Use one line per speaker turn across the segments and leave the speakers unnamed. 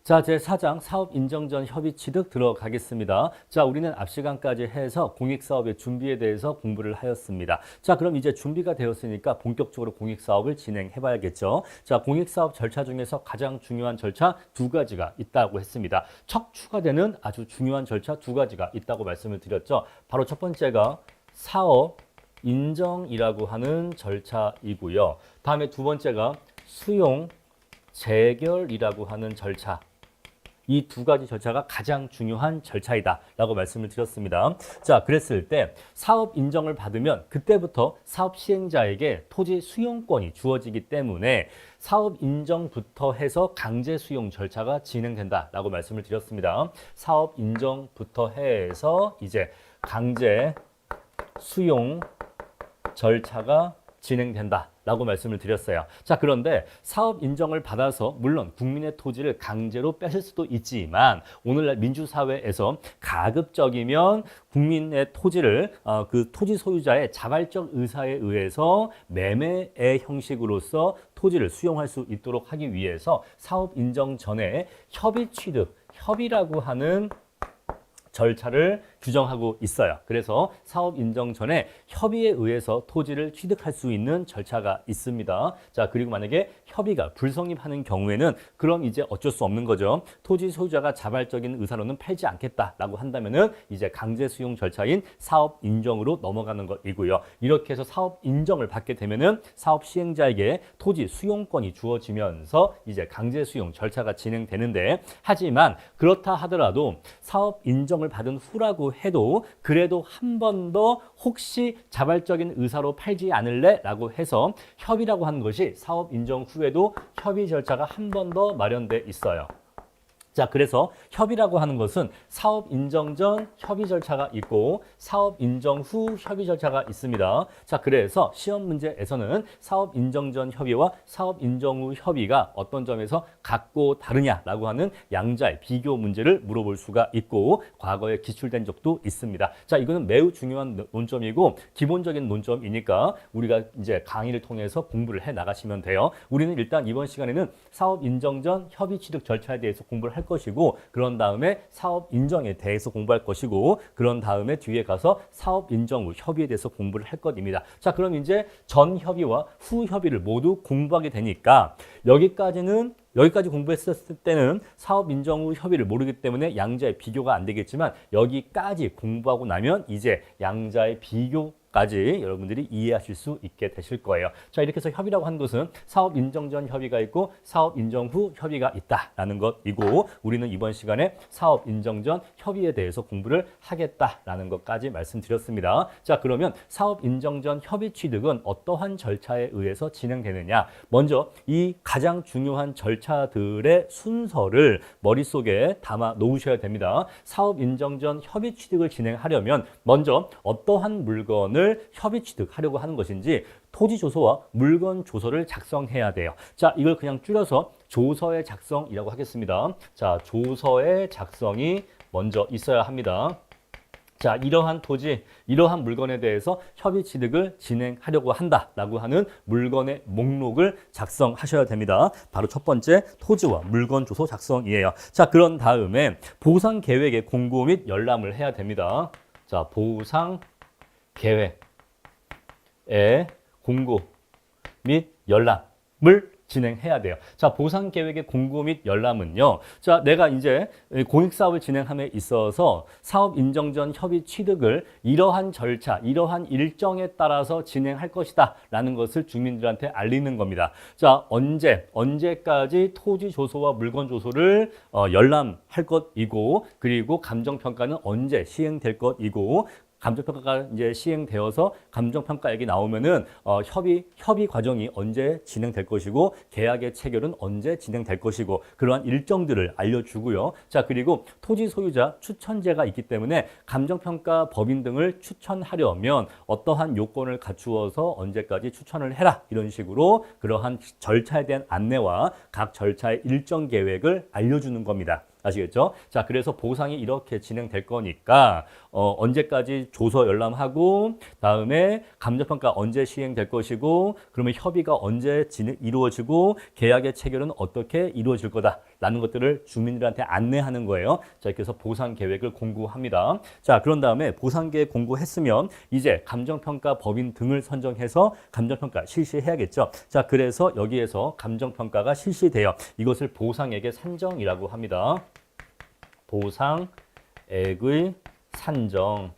자, 제4장 사업 인정 전 협의 취득 들어가겠습니다. 자, 우리는 앞 시간까지 해서 공익사업의 준비에 대해서 공부를 하였습니다. 자, 그럼 이제 준비가 되었으니까 본격적으로 공익사업을 진행해 봐야겠죠. 자, 공익사업 절차 중에서 가장 중요한 절차 두 가지가 있다고 했습니다. 척추가 되는 아주 중요한 절차 두 가지가 있다고 말씀을 드렸죠. 바로 첫 번째가 사업 인정이라고 하는 절차이고요. 다음에 두 번째가 수용 재결이라고 하는 절차. 이 두 가지 절차가 가장 중요한 절차이다 라고 말씀을 드렸습니다. 자, 그랬을 때 사업 인정을 받으면 그때부터 사업 시행자에게 토지 수용권이 주어지기 때문에 사업 인정부터 해서 강제 수용 절차가 진행된다 라고 말씀을 드렸습니다. 사업 인정부터 해서 이제 강제 수용 절차가 진행된다 라고 말씀을 드렸어요. 자, 그런데 사업 인정을 받아서 물론 국민의 토지를 강제로 뺏을 수도 있지만 오늘날 민주사회에서 가급적이면 국민의 토지를 그 토지 소유자의 자발적 의사에 의해서 매매의 형식으로서 토지를 수용할 수 있도록 하기 위해서 사업 인정 전에 협의 취득, 협의라고 하는 절차를 규정하고 있어요. 그래서 사업 인정 전에 협의에 의해서 토지를 취득할 수 있는 절차가 있습니다. 자, 그리고 만약에 협의가 불성립하는 경우에는 그럼 이제 어쩔 수 없는 거죠. 토지 소유자가 자발적인 의사로는 팔지 않겠다라고 한다면은 이제 강제 수용 절차인 사업 인정으로 넘어가는 것이고요. 이렇게 해서 사업 인정을 받게 되면은 사업 시행자에게 토지 수용권이 주어지면서 이제 강제 수용 절차가 진행되는데, 하지만 그렇다 하더라도 사업 인정을 받은 후라고 해도 그래도 한 번 더 혹시 자발적인 의사로 팔지 않을래? 라고 해서 협의라고 하는 것이 사업 인정 후에도 협의 절차가 한 번 더 마련돼 있어요. 자, 그래서 협의라고 하는 것은 사업 인정 전 협의 절차가 있고 사업 인정 후 협의 절차가 있습니다. 자, 그래서 시험 문제에서는 사업 인정 전 협의와 사업 인정 후 협의가 어떤 점에서 같고 다르냐라고 하는 양자의 비교 문제를 물어볼 수가 있고 과거에 기출된 적도 있습니다. 자, 이거는 매우 중요한 논점이고 기본적인 논점이니까 우리가 이제 강의를 통해서 공부를 해 나가시면 돼요. 우리는 일단 이번 시간에는 사업 인정 전 협의 취득 절차에 대해서 공부를 할 것이고, 그런 다음에 사업 인정에 대해서 공부할 것이고, 그런 다음에 뒤에 가서 사업 인정 후 협의에 대해서 공부를 할 것입니다. 자, 그럼 이제 전 협의와 후 협의를 모두 공부하게 되니까 여기까지 공부했을 때는 사업 인정 후 협의를 모르기 때문에 양자의 비교가 안 되겠지만 여기까지 공부하고 나면 이제 양자의 비교까지 여러분들이 이해하실 수 있게 되실 거예요. 자, 이렇게 해서 협의라고 하는 것은 사업 인정 전 협의가 있고 사업 인정 후 협의가 있다라는 것이고, 우리는 이번 시간에 사업 인정 전 협의에 대해서 공부를 하겠다라는 것까지 말씀드렸습니다. 자, 그러면 사업 인정 전 협의 취득은 어떠한 절차에 의해서 진행되느냐? 먼저 이 가장 중요한 절차들의 순서를 머릿속에 담아 놓으셔야 됩니다. 사업 인정 전 협의 취득을 진행하려면 먼저 어떠한 물건을 협의 취득하려고 하는 것인지 토지 조서와 물건 조서를 작성해야 돼요. 자, 이걸 그냥 줄여서 조서의 작성이라고 하겠습니다. 자, 조서의 작성이 먼저 있어야 합니다. 자, 이러한 토지, 이러한 물건에 대해서 협의 취득을 진행하려고 한다라고 하는 물건의 목록을 작성하셔야 됩니다. 바로 첫 번째 토지와 물건 조서 작성이에요. 자, 그런 다음에 보상 계획의 공고 및 열람을 해야 됩니다. 자, 보상 계획의 공고 및 열람을 진행해야 돼요. 자, 보상 계획의 공고 및 열람은요. 자, 내가 이제 공익사업을 진행함에 있어서 사업 인정 전 협의 취득을 이러한 절차, 이러한 일정에 따라서 진행할 것이다 라는 것을 주민들한테 알리는 겁니다. 자, 언제까지 토지 조소와 물건 조소를 열람할 것이고, 그리고 감정평가는 언제 시행될 것이고, 감정평가가 이제 시행되어서 감정평가액이 나오면은 협의 과정이 언제 진행될 것이고, 계약의 체결은 언제 진행될 것이고, 그러한 일정들을 알려주고요. 자, 그리고 토지 소유자 추천제가 있기 때문에 감정평가 법인 등을 추천하려면 어떠한 요건을 갖추어서 언제까지 추천을 해라, 이런 식으로 그러한 절차에 대한 안내와 각 절차의 일정 계획을 알려주는 겁니다. 아시겠죠? 자, 그래서 보상이 이렇게 진행될 거니까 언제까지 조서 열람하고, 다음에 감정평가 언제 시행될 것이고, 그러면 협의가 언제 이루어지고, 계약의 체결은 어떻게 이루어질 거다 라는 것들을 주민들한테 안내하는 거예요. 자, 이렇게 해서 보상 계획을 공고합니다. 자, 그런 다음에 보상 계획 공고했으면 이제 감정평가 법인 등을 선정해서 감정평가 실시해야겠죠. 자, 그래서 여기에서 감정평가가 실시돼요. 이것을 보상액의 산정이라고 합니다. 보상액의 산정.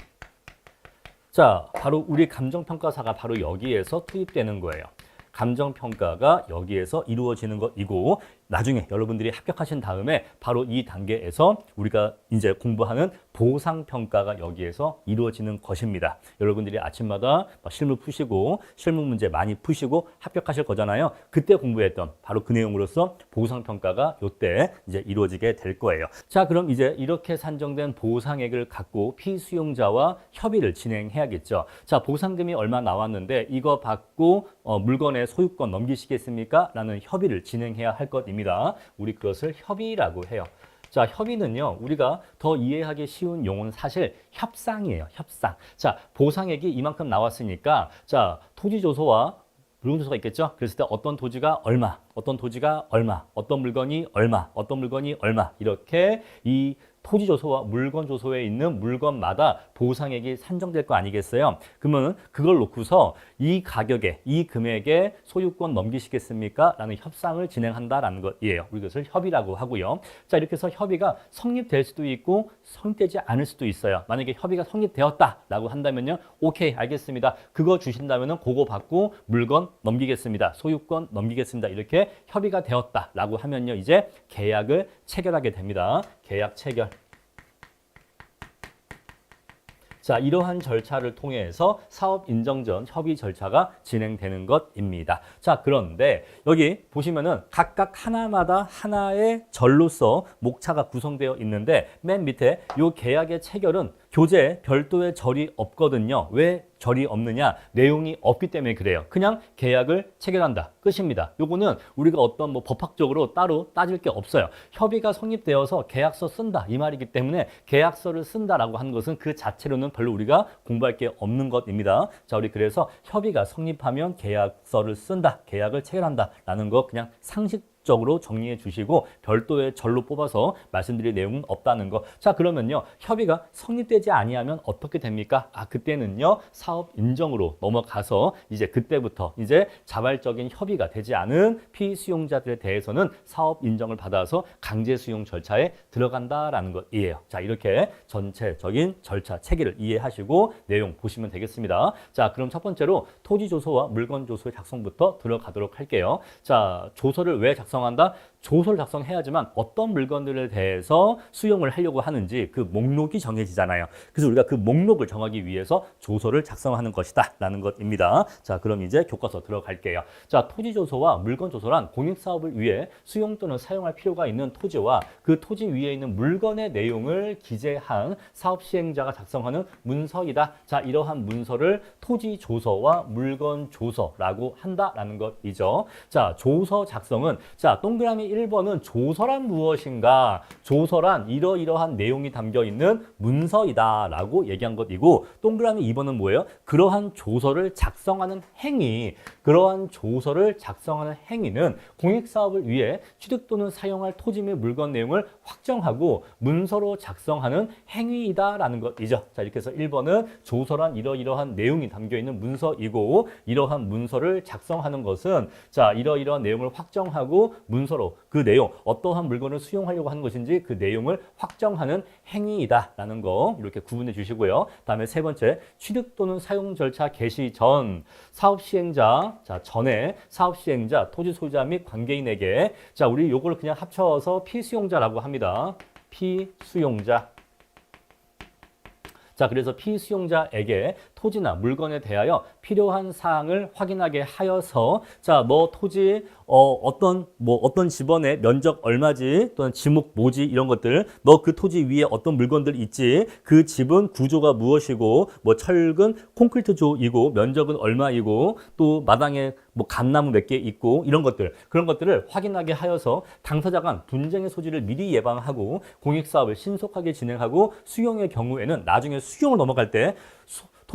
자, 바로 우리 감정평가사가 바로 여기에서 투입되는 거예요. 감정평가가 여기에서 이루어지는 것이고 나중에 여러분들이 합격하신 다음에 바로 이 단계에서 우리가 이제 공부하는 보상평가가 여기에서 이루어지는 것입니다. 여러분들이 아침마다 실무 푸시고 실무 문제 많이 푸시고 합격하실 거잖아요. 그때 공부했던 바로 그 내용으로서 보상평가가 이때 이제 이루어지게 될 거예요. 자, 그럼 이제 이렇게 산정된 보상액을 갖고 피수용자와 협의를 진행해야겠죠. 자, 보상금이 얼마 나왔는데 이거 받고 물건의 소유권 넘기시겠습니까? 라는 협의를 진행해야 할 것입니다. 우리 그것을 협의라고 해요. 자, 협의는요, 우리가 더 이해하기 쉬운 용어는 사실 협상이에요. 협상. 자, 보상액이 이만큼 나왔으니까, 자, 토지조소와 물건조소가 있겠죠? 그랬을 때 어떤 토지가 얼마, 어떤 토지가 얼마, 어떤 물건이 얼마, 어떤 물건이 얼마, 이렇게 이 토지조소와 물건조소에 있는 물건마다 보상액이 산정될 거 아니겠어요? 그러면 그걸 놓고서 이 가격에, 이 금액에 소유권 넘기시겠습니까? 라는 협상을 진행한다라는 것이에요. 우리 그것을 협의라고 하고요. 자, 이렇게 해서 협의가 성립될 수도 있고 성립되지 않을 수도 있어요. 만약에 협의가 성립되었다라고 한다면요. 오케이, 알겠습니다. 그거 주신다면은 그거 받고 물건 넘기겠습니다. 소유권 넘기겠습니다. 이렇게 협의가 되었다라고 하면요. 이제 계약을 체결하게 됩니다. 계약 체결. 자, 이러한 절차를 통해서 사업 인정 전 협의 절차가 진행되는 것입니다. 자, 그런데 여기 보시면은 각각 하나마다 하나의 절로서 목차가 구성되어 있는데 맨 밑에 이 계약의 체결은 교재에 별도의 절이 없거든요. 왜 절이 없느냐? 내용이 없기 때문에 그래요. 그냥 계약을 체결한다. 끝입니다. 요거는 우리가 어떤 법학적으로 따로 따질 게 없어요. 협의가 성립되어서 계약서 쓴다. 이 말이기 때문에 계약서를 쓴다라고 하는 것은 그 자체로는 별로 우리가 공부할 게 없는 것입니다. 자, 우리 그래서 협의가 성립하면 계약서를 쓴다. 계약을 체결한다. 라는 거 그냥 상식적으로 정리해 주시고 별도의 절로 뽑아서 말씀드릴 내용은 없다는 거. 자, 그러면요. 협의가 성립되지 아니하면 어떻게 됩니까? 아, 그때는요. 사업 인정으로 넘어가서 이제 그때부터 이제 자발적인 협의가 되지 않은 피수용자들에 대해서는 사업 인정을 받아서 강제 수용 절차에 들어간다라는 것이에요. 자, 이렇게 전체적인 절차 체계를 이해하시고 내용 보시면 되겠습니다. 자, 그럼 첫 번째로 토지 조서와 물건 조서의 작성부터 들어가도록 할게요. 자, 조서를 왜 작성한다? 조서를 작성해야지만 어떤 물건들에 대해서 수용을 하려고 하는지 그 목록이 정해지잖아요. 그래서 우리가 그 목록을 정하기 위해서 조서를 작성하는 것이다 라는 것입니다. 자, 그럼 이제 교과서 들어갈게요. 자, 토지조서와 물건조서란 공익사업을 위해 수용 또는 사용할 필요가 있는 토지와 그 토지 위에 있는 물건의 내용을 기재한 사업 시행자가 작성하는 문서이다. 자, 이러한 문서를 토지조서와 물건조서라고 한다라는 것이죠. 자, 조서 작성은 자, 동그라미 1번은 조서란 무엇인가? 조서란 이러이러한 내용이 담겨 있는 문서이다 라고 얘기한 것이고 동그라미 2번은 뭐예요? 그러한 조서를 작성하는 행위, 그러한 조서를 작성하는 행위는 공익사업을 위해 취득 또는 사용할 토지 및 물건 내용을 확정하고 문서로 작성하는 행위이다 라는 것이죠. 자, 이렇게 해서 1번은 조서란 이러이러한 내용이 담겨 있는 문서이고 이러한 문서를 작성하는 것은 자, 이러이러한 내용을 확정하고 문서로 그 내용, 어떠한 물건을 수용하려고 하는 것인지 그 내용을 확정하는 행위이다라는 거 이렇게 구분해 주시고요. 다음에 세 번째, 취득 또는 사용 절차 개시 전 사업 시행자, 자, 전에 사업 시행자, 토지 소유자 및 관계인에게 자, 우리 요걸 그냥 합쳐서 피수용자라고 합니다. 피수용자. 자, 그래서 피수용자에게 토지나 물건에 대하여 필요한 사항을 확인하게 하여서 자, 너 토지 어떤 집원의 면적 얼마지 또는 지목 뭐지 이런 것들 너 그 토지 위에 어떤 물건들 있지 그 집은 구조가 무엇이고 뭐 철근 콘크리트 조이고 면적은 얼마이고 또 마당에 뭐 감나무 몇 개 있고 이런 것들 그런 것들을 확인하게 하여서 당사자 간 분쟁의 소지를 미리 예방하고 공익사업을 신속하게 진행하고 수용의 경우에는 나중에 수용을 넘어갈 때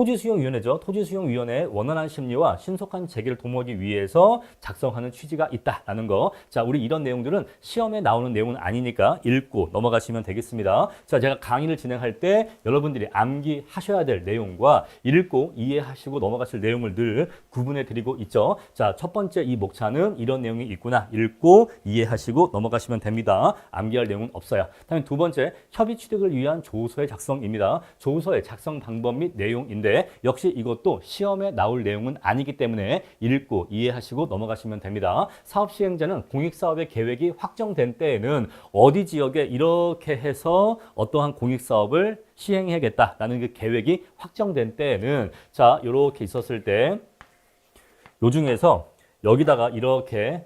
토지수용위원회죠. 토지수용위원회의 원활한 심리와 신속한 재개를 도모하기 위해서 작성하는 취지가 있다라는 거. 자, 우리 이런 내용들은 시험에 나오는 내용은 아니니까 읽고 넘어가시면 되겠습니다. 자, 제가 강의를 진행할 때 여러분들이 암기하셔야 될 내용과 읽고 이해하시고 넘어가실 내용을 늘 구분해 드리고 있죠. 자, 첫 번째 이 목차는 이런 내용이 있구나. 읽고 이해하시고 넘어가시면 됩니다. 암기할 내용은 없어요. 다음에 두 번째, 협의 취득을 위한 조서의 작성입니다. 조서의 작성 방법 및 내용인데 역시 이것도 시험에 나올 내용은 아니기 때문에 읽고 이해하시고 넘어가시면 됩니다. 사업 시행자는 공익사업의 계획이 확정된 때에는 어디 지역에 이렇게 해서 어떠한 공익사업을 시행해야겠다라는 그 계획이 확정된 때에는 자, 이렇게 있었을 때 요 중에서 여기다가 이렇게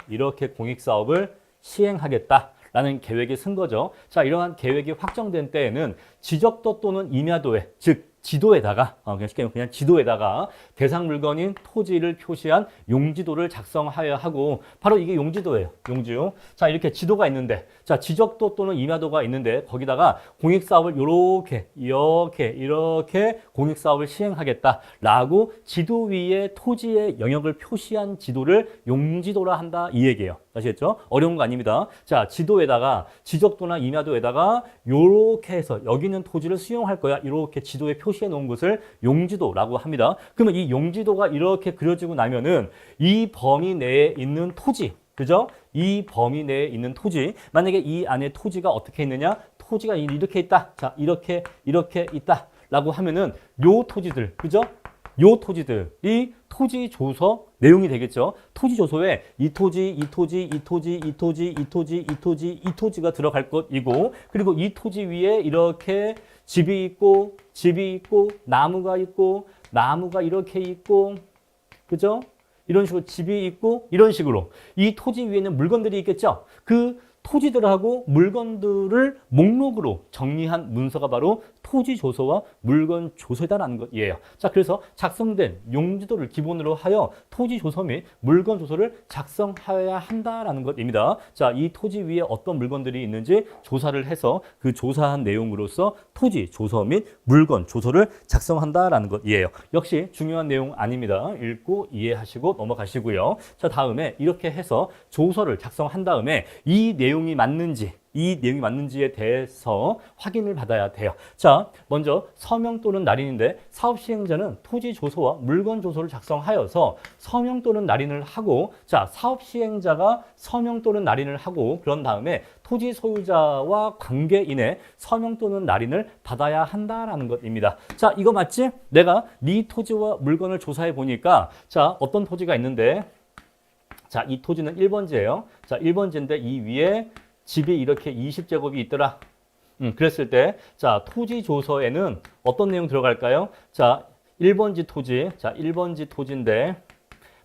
공익사업을 시행하겠다라는 계획이 쓴 거죠. 자, 이러한 계획이 확정된 때에는 지적도 또는 임야도에, 즉 지도에다가 그냥 쉽게 그냥 지도에다가 대상 물건인 토지를 표시한 용지도를 작성하여야 하고 바로 이게 용지도예요. 용지요. 자, 이렇게 지도가 있는데 자, 지적도 또는 임야도가 있는데 거기다가 공익사업을 이렇게 공익사업을 시행하겠다라고 지도 위에 토지의 영역을 표시한 지도를 용지도라 한다 이 얘기예요. 아시겠죠? 어려운 거 아닙니다. 자, 지도에다가 지적도나 임야도에다가 요렇게 해서 여기 있는 토지를 수용할 거야. 이렇게 지도에 표시해 놓은 것을 용지도라고 합니다. 그러면 이 용지도가 이렇게 그려지고 나면은 이 범위 내에 있는 토지, 그죠? 이 범위 내에 있는 토지, 만약에 이 안에 토지가 어떻게 있느냐? 토지가 이렇게 있다. 자, 이렇게 있다. 라고 하면은 요 토지들, 그죠? 요 토지들이 토지 조서 내용이 되겠죠. 토지 조서에 이 토지가 들어갈 것이고 그리고 이 토지 위에 이렇게 집이 있고 나무가 이렇게 있고 그죠? 이런 식으로 집이 있고 이런 식으로 이 토지 위에는 물건들이 있겠죠. 그 토지들하고 물건들을 목록으로 정리한 문서가 바로 토지 조서와 물건 조서다라는 것이에요. 자, 그래서 작성된 용지도를 기본으로 하여 토지 조서 및 물건 조서를 작성하여야 한다라는 것입니다. 자, 이 토지 위에 어떤 물건들이 있는지 조사를 해서 그 조사한 내용으로서 토지 조서 및 물건 조서를 작성한다라는 것이에요. 역시 중요한 내용 아닙니다. 읽고 이해하시고 넘어가시고요. 자, 다음에 이렇게 해서 조서를 작성한 다음에 이 내용이 맞는지에 대해서 확인을 받아야 돼요. 자, 먼저 서명 또는 날인인데 사업 시행자는 토지 조서와 물건 조서를 작성하여서 서명 또는 날인을 하고 자, 사업 시행자가 서명 또는 날인을 하고 그런 다음에 토지 소유자와 관계인의 서명 또는 날인을 받아야 한다라는 것입니다. 자, 이거 맞지? 내가 네 토지와 물건을 조사해 보니까 자, 어떤 토지가 있는데 자, 이 토지는 1번지예요. 자, 1번지인데 이 위에 집이 이렇게 20제곱이 있더라. 그랬을 때, 자, 토지 조서에는 어떤 내용 들어갈까요? 자, 1번지 토지. 자, 1번지 토지인데,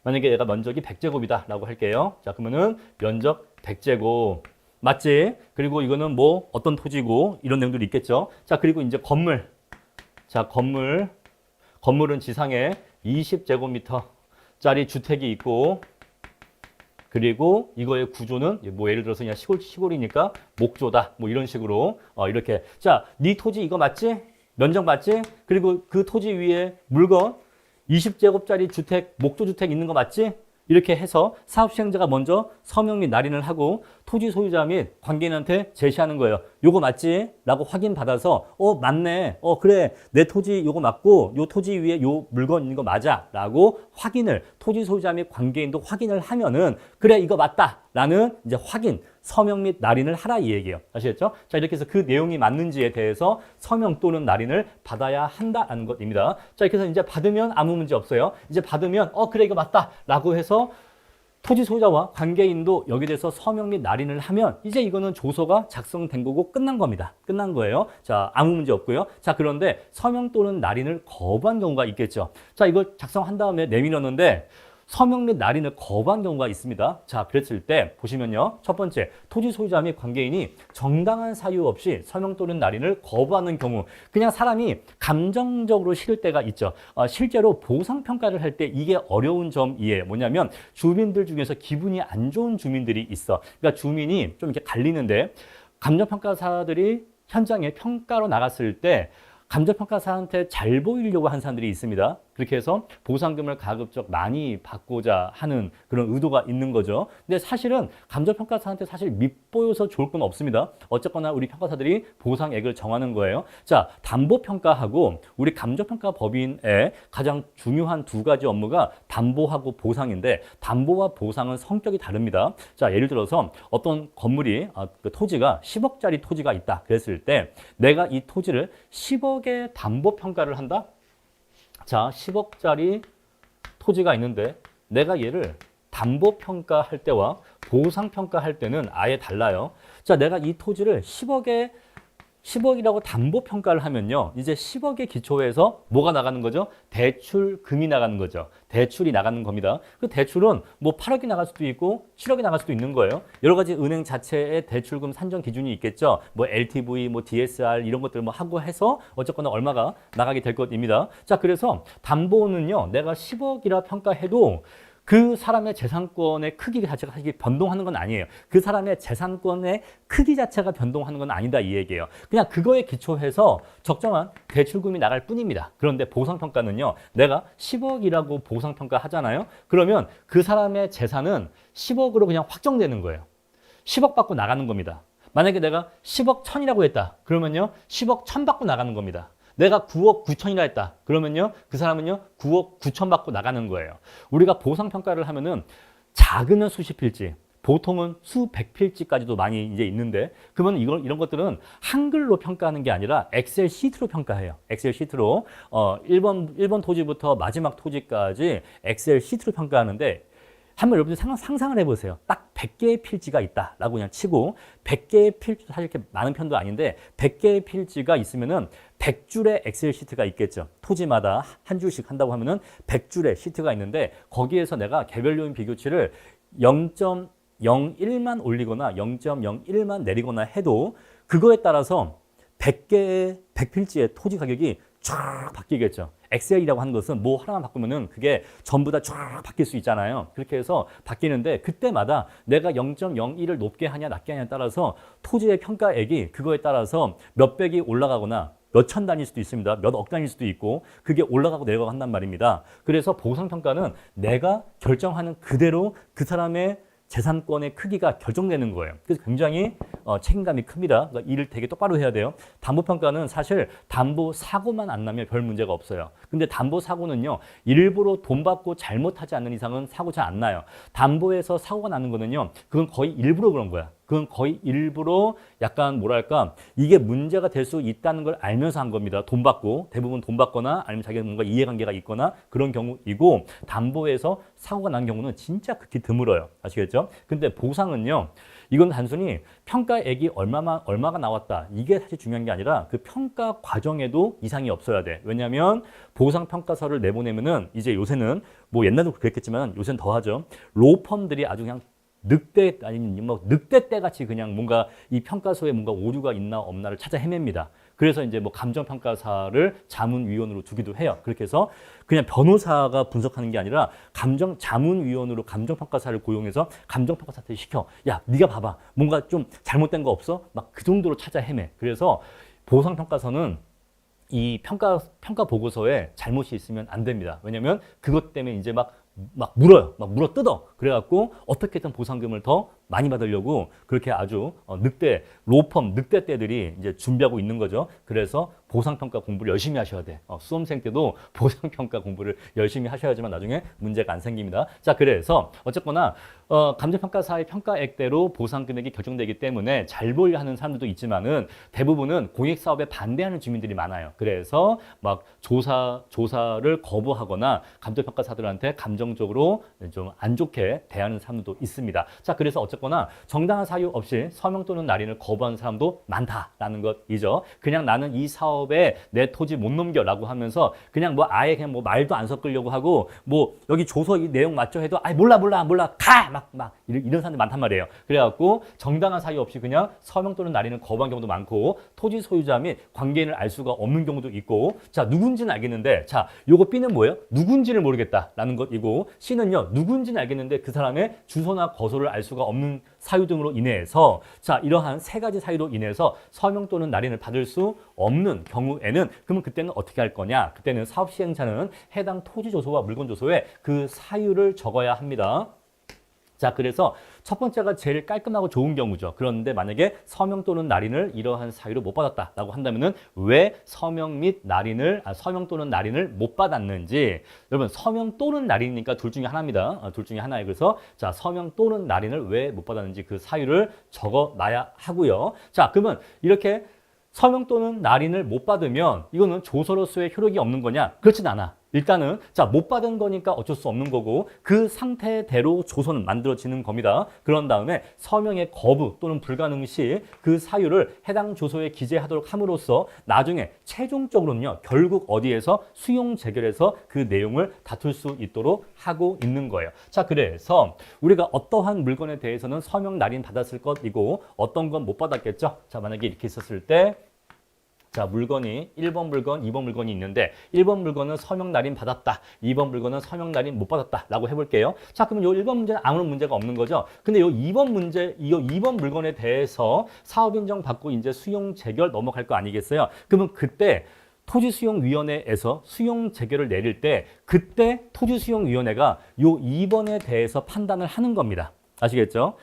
만약에 얘가 면적이 100제곱이다 라고 할게요. 자, 그러면은 면적 100제곱. 맞지? 그리고 이거는 뭐 어떤 토지고, 이런 내용들이 있겠죠. 자, 그리고 이제 건물. 자, 건물은 지상에 20제곱미터짜리 주택이 있고, 그리고 이거의 구조는 뭐 예를 들어서 그냥 시골이니까 목조다 뭐 이런 식으로 이렇게 자, 네 토지 이거 맞지? 면적 맞지? 그리고 그 토지 위에 물건 20제곱짜리 주택 목조 주택 있는 거 맞지? 이렇게 해서 사업 시행자가 먼저 서명 및 날인을 하고 토지 소유자 및 관계인한테 제시하는 거예요. 요거 맞지? 라고 확인받아서 맞네. 그래. 내 토지 요거 맞고 요 토지 위에 요 물건 있는 거 맞아. 라고 확인을 토지 소유자 및 관계인도 확인을 하면은 그래 이거 맞다. 라는 이제 확인, 서명 및 날인을 하라 이 얘기예요. 아시겠죠? 자, 이렇게 해서 그 내용이 맞는지에 대해서 서명 또는 날인을 받아야 한다라는 것입니다. 자, 이렇게 해서 이제 받으면 아무 문제 없어요. 이제 받으면 그래 이거 맞다. 라고 해서 토지 소유자와 관계인도 여기에 대해서 서명 및 날인을 하면 이제 이거는 조서가 작성된 거고 끝난 겁니다. 끝난 거예요. 자, 아무 문제 없고요. 자, 그런데 서명 또는 날인을 거부한 경우가 있겠죠. 자, 이걸 작성한 다음에 내밀었는데 서명 및 날인을 거부한 경우가 있습니다. 자, 그랬을 때 보시면요. 첫 번째, 토지 소유자 및 관계인이 정당한 사유 없이 서명 또는 날인을 거부하는 경우 그냥 사람이 감정적으로 싫을 때가 있죠. 실제로 보상평가를 할 때 이게 어려운 점이에요. 뭐냐면 주민들 중에서 기분이 안 좋은 주민들이 있어. 그러니까 주민이 좀 이렇게 갈리는데 감정평가사들이 현장에 평가로 나갔을 때 감정평가사한테 잘 보이려고 한 사람들이 있습니다. 그렇게 해서 보상금을 가급적 많이 받고자 하는 그런 의도가 있는 거죠. 근데 사실은 감정평가사한테 사실 밉보여서 좋을 건 없습니다. 어쨌거나 우리 평가사들이 보상액을 정하는 거예요. 자, 담보평가하고 우리 감정평가 법인의 가장 중요한 두 가지 업무가 담보하고 보상인데 담보와 보상은 성격이 다릅니다. 자, 예를 들어서 어떤 건물이, 그 토지가 10억짜리 토지가 있다 그랬을 때 내가 이 토지를 10억의 담보평가를 한다? 자, 10억짜리 토지가 있는데 내가 얘를 담보평가할 때와 보상평가할 때는 아예 달라요. 자, 내가 이 토지를 10억이라고 담보평가를 하면요. 이제 10억의 기초에서 뭐가 나가는 거죠? 대출금이 나가는 거죠. 대출이 나가는 겁니다. 그 대출은 뭐 8억이 나갈 수도 있고 7억이 나갈 수도 있는 거예요. 여러 가지 은행 자체의 대출금 산정 기준이 있겠죠. 뭐 LTV, 뭐 DSR 이런 것들 뭐 하고 해서 어쨌거나 얼마가 나가게 될 것입니다. 자, 그래서 담보는요. 내가 10억이라 평가해도 그 사람의 재산권의 크기 자체가 사실 변동하는 건 아니에요. 그 사람의 재산권의 크기 자체가 변동하는 건 아니다 이 얘기예요. 그냥 그거에 기초해서 적정한 대출금이 나갈 뿐입니다. 그런데 보상평가는요. 내가 10억이라고 보상평가 하잖아요. 그러면 그 사람의 재산은 10억으로 그냥 확정되는 거예요. 10억 받고 나가는 겁니다. 만약에 내가 10억 1000이라고 했다. 그러면요. 10억 1000 받고 나가는 겁니다. 내가 9억 9천이라 했다. 그러면요, 그 사람은요, 9억 9천 받고 나가는 거예요. 우리가 보상평가를 하면은 작으면 수십 필지, 보통은 수백 필지까지도 많이 이제 있는데, 그러면 이런 것들은 한글로 평가하는 게 아니라 엑셀 시트로 평가해요. 엑셀 시트로. 1번 토지부터 마지막 토지까지 엑셀 시트로 평가하는데, 한번 여러분들 상상을 해보세요. 딱 100개의 필지가 있다라고 그냥 치고 100개의 필지 사실 이렇게 많은 편도 아닌데 100개의 필지가 있으면은 100줄의 엑셀 시트가 있겠죠. 토지마다 한 줄씩 한다고 하면은 100줄의 시트가 있는데 거기에서 내가 개별 요인 비교치를 0.01만 올리거나 0.01만 내리거나 해도 그거에 따라서 100개의 100필지의 토지 가격이 쫙 바뀌겠죠. 엑셀이라고 하는 것은 뭐 하나만 바꾸면은 그게 전부 다 쫙 바뀔 수 있잖아요. 그렇게 해서 바뀌는데 그때마다 내가 0.01을 높게 하냐 낮게 하냐에 따라서 토지의 평가액이 그거에 따라서 몇백이 올라가거나 몇천 단위일 수도 있습니다. 몇 억 단위일 수도 있고 그게 올라가고 내려가고 한단 말입니다. 그래서 보상평가는 내가 결정하는 그대로 그 사람의 재산권의 크기가 결정되는 거예요. 그래서 굉장히 책임감이 큽니다. 그러니까 일을 되게 똑바로 해야 돼요. 담보평가는 사실 담보 사고만 안 나면 별 문제가 없어요. 근데 담보 사고는요. 일부러 돈 받고 잘못하지 않는 이상은 사고 잘 안 나요. 담보에서 사고가 나는 거는요. 그건 거의 일부러 그런 거야. 그건 거의 일부러 약간 뭐랄까 이게 문제가 될 수 있다는 걸 알면서 한 겁니다. 돈 받고 대부분 돈 받거나 아니면 자기가 뭔가 이해관계가 있거나 그런 경우이고 담보에서 사고가 난 경우는 진짜 극히 드물어요. 아시겠죠? 근데 보상은요. 이건 단순히 평가액이 얼마가 나왔다. 이게 사실 중요한 게 아니라 그 평가 과정에도 이상이 없어야 돼. 왜냐하면 보상평가서를 내보내면은 이제 요새는 뭐 옛날도 그랬겠지만 요새는 더 하죠. 로펌들이 아주 그냥 늑대 아니면 뭐 늑대떼 같이 그냥 뭔가 이 평가서에 뭔가 오류가 있나 없나를 찾아 헤맵니다. 그래서 이제 뭐 감정평가사를 자문위원으로 두기도 해요. 그렇게 해서 그냥 변호사가 분석하는 게 아니라 자문위원으로 감정평가사를 고용해서 감정평가사한테 시켜. 야, 네가 봐봐. 뭔가 좀 잘못된 거 없어? 막 그 정도로 찾아 헤매. 그래서 보상평가서는 이 평가 보고서에 잘못이 있으면 안 됩니다. 왜냐면 그것 때문에 이제 막 물어요. 막 물어 뜯어. 그래갖고 어떻게든 보상금을 더 많이 받으려고 그렇게 아주 로펌 늑대떼들이 이제 준비하고 있는 거죠. 그래서 보상평가 공부를 열심히 하셔야 돼. 수험생 때도 보상평가 공부를 열심히 하셔야지만 나중에 문제가 안 생깁니다. 자, 그래서 어쨌거나 감정평가사의 평가액대로 보상금액이 결정되기 때문에 잘 보이려 하는 사람들도 있지만은 대부분은 공익사업에 반대하는 주민들이 많아요. 그래서 막 조사를 거부하거나 감정평가사들한테 감정적으로 좀 안 좋게 대하는 사람들도 있습니다. 자, 그래서 어쨌거나 정당한 사유 없이 서명 또는 날인을 거부하는 사람도 많다라는 것이죠. 그냥 나는 이 사업에 내 토지 못 넘겨라고 하면서 그냥 뭐 아예 그냥 뭐 말도 안 섞으려고 하고 뭐 여기 조서 이 내용 맞죠 해도 아이 몰라 가 막 이런 사람들 많단 말이에요. 그래갖고 정당한 사유 없이 그냥 서명 또는 날인을 거부한 경우도 많고 토지 소유자 및 관계인을 알 수가 없는 경우도 있고 자 누군지는 알겠는데 자 요거 B는 뭐예요? 누군지를 모르겠다라는 것이고 C는요 누군지는 알겠는데 그 사람의 주소나 거소를 알 수가 없는 사유 등으로 인해서 자 이러한 세 가지 사유로 인해서 서명 또는 날인을 받을 수 없는 경우에는 그러면 그때는 어떻게 할 거냐? 그때는 사업 시행자는 해당 토지 조소와 물건 조소에 그 사유를 적어야 합니다. 자, 그래서 첫 번째가 제일 깔끔하고 좋은 경우죠. 그런데 만약에 서명 또는 날인을 이러한 사유로 못 받았다라고 한다면은 왜 서명 또는 날인을 못 받았는지. 여러분, 서명 또는 날인이니까 둘 중에 하나입니다. 둘 중에 하나예요. 그래서 자, 서명 또는 날인을 왜 못 받았는지 그 사유를 적어 놔야 하고요. 자, 그러면 이렇게 서명 또는 날인을 못 받으면 이거는 조서로서의 효력이 없는 거냐? 그렇진 않아. 일단은 자, 못 받은 거니까 어쩔 수 없는 거고 그 상태대로 조서는 만들어지는 겁니다. 그런 다음에 서명의 거부 또는 불가능 시 그 사유를 해당 조서에 기재하도록 함으로써 나중에 최종적으로는요. 결국 어디에서 수용 재결해서 그 내용을 다툴 수 있도록 하고 있는 거예요. 자, 그래서 우리가 어떠한 물건에 대해서는 서명 날인 받았을 것이고 어떤 건 못 받았겠죠. 자, 만약에 이렇게 있었을 때 자, 물건이 1번 물건, 2번 물건이 있는데 1번 물건은 서명 날인 받았다. 2번 물건은 서명 날인 못 받았다. 라고 해볼게요. 자, 그러면 요 1번 문제는 아무런 문제가 없는 거죠. 근데 요 2번 문제, 이 2번 물건에 대해서 사업 인정 받고 이제 수용 재결 넘어갈 거 아니겠어요? 그러면 그때 토지수용위원회에서 수용 재결을 내릴 때 그때 토지수용위원회가 요 2번에 대해서 판단을 하는 겁니다. 아시겠죠?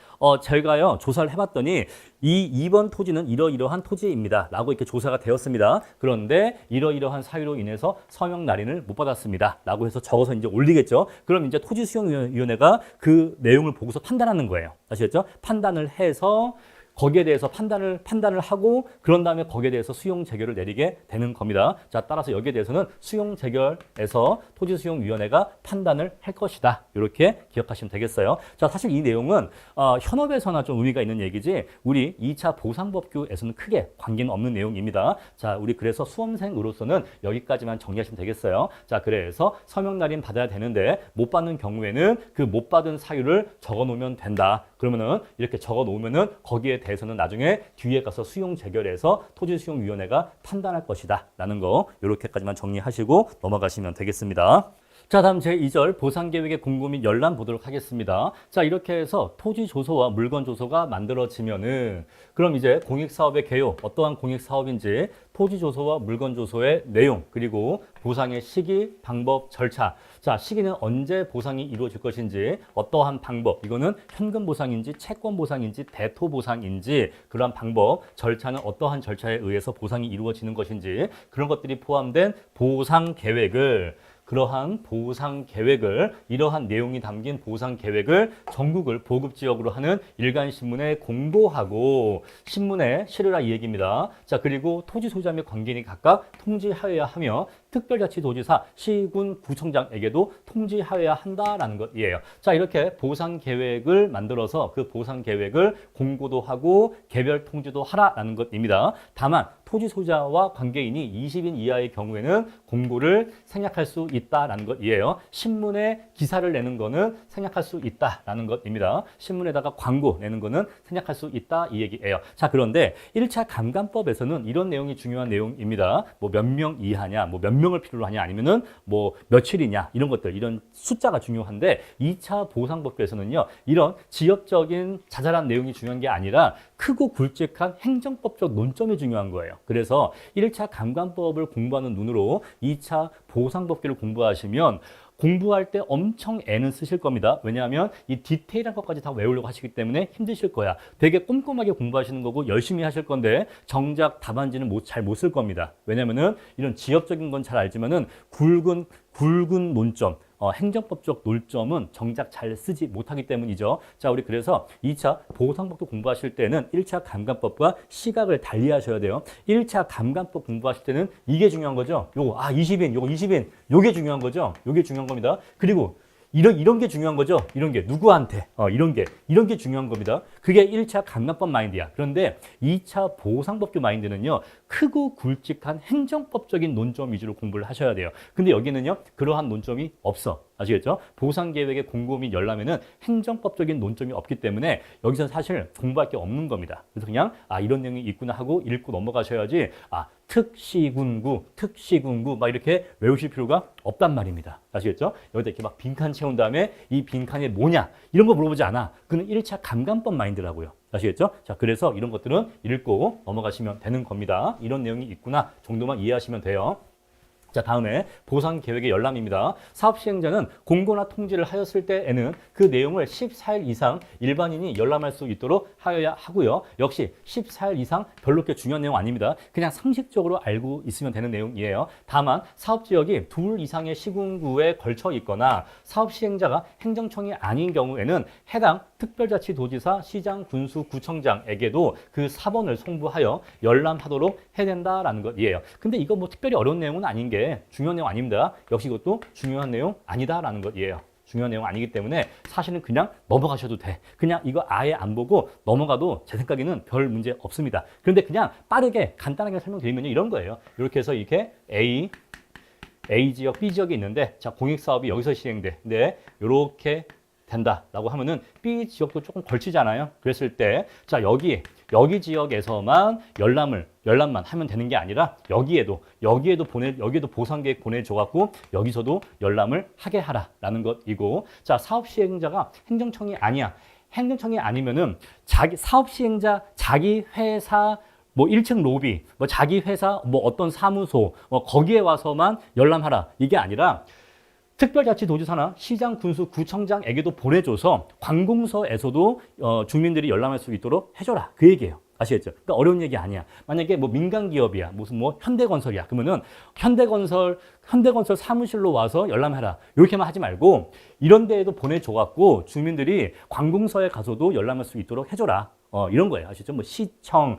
제가요, 조사를 해봤더니 이 2번 토지는 이러이러한 토지입니다. 라고 이렇게 조사가 되었습니다. 그런데 이러이러한 사유로 인해서 서명 날인을 못 받았습니다. 라고 해서 적어서 이제 올리겠죠? 그럼 이제 토지수용위원회가 그 내용을 보고서 판단하는 거예요. 아시겠죠? 판단을 해서 거기에 대해서 판단을 하고 그런 다음에 거기에 대해서 수용 재결을 내리게 되는 겁니다. 자, 따라서 여기에 대해서는 수용 재결에서 토지수용위원회가 판단을 할 것이다. 이렇게 기억하시면 되겠어요. 자, 사실 이 내용은 현업에서나 좀 의미가 있는 얘기지 우리 2차 보상법규에서는 크게 관계는 없는 내용입니다. 자, 우리 그래서 수험생으로서는 여기까지만 정리하시면 되겠어요. 자, 그래서 서명 날인 받아야 되는데 못 받는 경우에는 그 못 받은 사유를 적어 놓으면 된다. 그러면은 이렇게 적어 놓으면은 거기에 대해서는 나중에 뒤에 가서 수용 재결해서 토지수용위원회가 판단할 것이다 라는 거 이렇게까지만 정리하시고 넘어가시면 되겠습니다. 자, 다음 제2절 보상계획의 공고 및 열람 보도록 하겠습니다. 자, 이렇게 해서 토지조소와 물건조소가 만들어지면은 그럼 이제 공익사업의 개요, 어떠한 공익사업인지 토지조소와 물건조소의 내용, 그리고 보상의 시기, 방법, 절차. 자, 시기는 언제 보상이 이루어질 것인지, 어떠한 방법, 이거는 현금 보상인지, 채권 보상인지, 대토 보상인지, 그러한 방법, 절차는 어떠한 절차에 의해서 보상이 이루어지는 것인지, 그런 것들이 포함된 보상 계획을 그러한 보상 계획을 이러한 내용이 담긴 보상 계획을 전국을 보급 지역으로 하는 일간 신문에 공고하고 신문에 실으라 이 얘기입니다. 자, 그리고 토지 소유자 및 관계인이 각각 통지하여야 하며 특별자치도지사, 시군, 구청장에게도 통지하여야 한다라는 것이에요. 자, 이렇게 보상 계획을 만들어서 그 보상 계획을 공고도 하고 개별 통지도 하라라는 것입니다. 다만 토지 소유자와 관계인이 20인 이하의 경우에는 공고를 생략할 수 있다라는 것이에요. 신문에 기사를 내는 거는 생략할 수 있다라는 것입니다. 신문에다가 광고 내는 거는 생략할 수 있다 이 얘기예요. 자, 그런데 1차 감감법에서는 이런 내용이 중요한 내용입니다. 뭐 몇 명 이하냐, 뭐 몇 명을 필요로 하냐, 아니면은 뭐 며칠이냐 이런 것들, 이런 숫자가 중요한데 2차 보상법규에서는요. 이런 지역적인 자잘한 내용이 중요한 게 아니라 크고 굵직한 행정법적 논점이 중요한 거예요. 그래서 1차 감감법을 공부하는 눈으로 2차 보상법규를 공부하시면 공부할 때 엄청 애는 쓰실 겁니다. 왜냐하면 이 디테일한 것까지 다 외우려고 하시기 때문에 힘드실 거야. 되게 꼼꼼하게 공부하시는 거고 열심히 하실 건데 정작 답안지는 잘 못 쓸 겁니다. 왜냐하면은 이런 지역적인 건 잘 알지만은 굵은 논점, 행정법적 논점은 정작 잘 쓰지 못하기 때문이죠. 자, 우리 그래서 2차 보상법도 공부하실 때는 1차 감감법과 시각을 달리 하셔야 돼요. 1차 감감법 공부하실 때는 이게 중요한 거죠. 요거 20인, 요거 20인, 요게 중요한 거죠. 요게 중요한 겁니다. 그리고 이런 게 중요한 거죠. 이런 게 누구한테 이런 게 중요한 겁니다. 그게 1차 감감법 마인드야. 그런데 2차 보상법규 마인드는요. 크고 굵직한 행정법적인 논점 위주로 공부를 하셔야 돼요. 근데 여기는요. 그러한 논점이 없어. 아시겠죠? 보상계획의 공고 및 열람에는 행정법적인 논점이 없기 때문에 여기서 사실 공부할 게 없는 겁니다. 그래서 그냥 이런 내용이 있구나 하고 읽고 넘어가셔야지 특시군구 막 이렇게 외우실 필요가 없단 말입니다. 아시겠죠? 여기다 이렇게 막 빈칸 채운 다음에 이 빈칸이 뭐냐 이런 거 물어보지 않아. 그는 1차 감감법 마인드라고요. 아시겠죠? 자, 그래서 이런 것들은 읽고 넘어가시면 되는 겁니다. 이런 내용이 있구나 정도만 이해하시면 돼요. 자, 다음에 보상계획의 열람입니다. 사업시행자는 공고나 통지를 하였을 때에는 그 내용을 14일 이상 일반인이 열람할 수 있도록 하여야 하고요. 역시 14일 이상 별로 그렇게 중요한 내용 아닙니다. 그냥 상식적으로 알고 있으면 되는 내용이에요. 다만 사업지역이 2 이상의 시군구에 걸쳐 있거나 사업시행자가 행정청이 아닌 경우에는 해당 특별자치도지사, 시장, 군수, 구청장에게도 그 사본을 송부하여 열람하도록 해야 된다라는 것이에요. 근데 이거 뭐 특별히 어려운 내용은 아닌 게 중요한 내용 아닙니다. 역시 이것도 중요한 내용 아니다라는 것이에요. 중요한 내용 아니기 때문에 사실은 그냥 넘어가셔도 돼. 그냥 이거 아예 안 보고 넘어가도 제 생각에는 별 문제 없습니다. 그런데 그냥 빠르게 간단하게 설명드리면 이런 거예요. 이렇게 해서 이렇게 A 지역, B 지역이 있는데 자, 공익사업이 여기서 시행돼. 네, 이렇게 된다라고 하면은 B 지역도 조금 걸치잖아요. 그랬을 때 자, 여기 지역에서만 열람만 하면 되는 게 아니라 여기에도 보상계획 보내줘 갖고 여기서도 열람을 하게 하라라는 것이고, 자, 사업 시행자가 행정청이 아니야. 행정청이 아니면은 사업 시행자 자기 회사 뭐 1층 로비, 뭐 자기 회사 뭐 어떤 사무소 거기에 와서만 열람하라. 이게 아니라 특별자치도지사나 시장, 군수, 구청장에게도 보내줘서 관공서에서도 주민들이 열람할 수 있도록 해줘라. 그 얘기예요. 아시겠죠? 그러니까 어려운 얘기 아니야. 만약에 뭐 민간 기업이야, 무슨 뭐 현대건설이야, 그러면은 현대건설 사무실로 와서 열람해라. 이렇게만 하지 말고 이런 데에도 보내줘갖고 주민들이 관공서에 가서도 열람할 수 있도록 해줘라. 이런 거예요. 아시죠? 뭐 시청,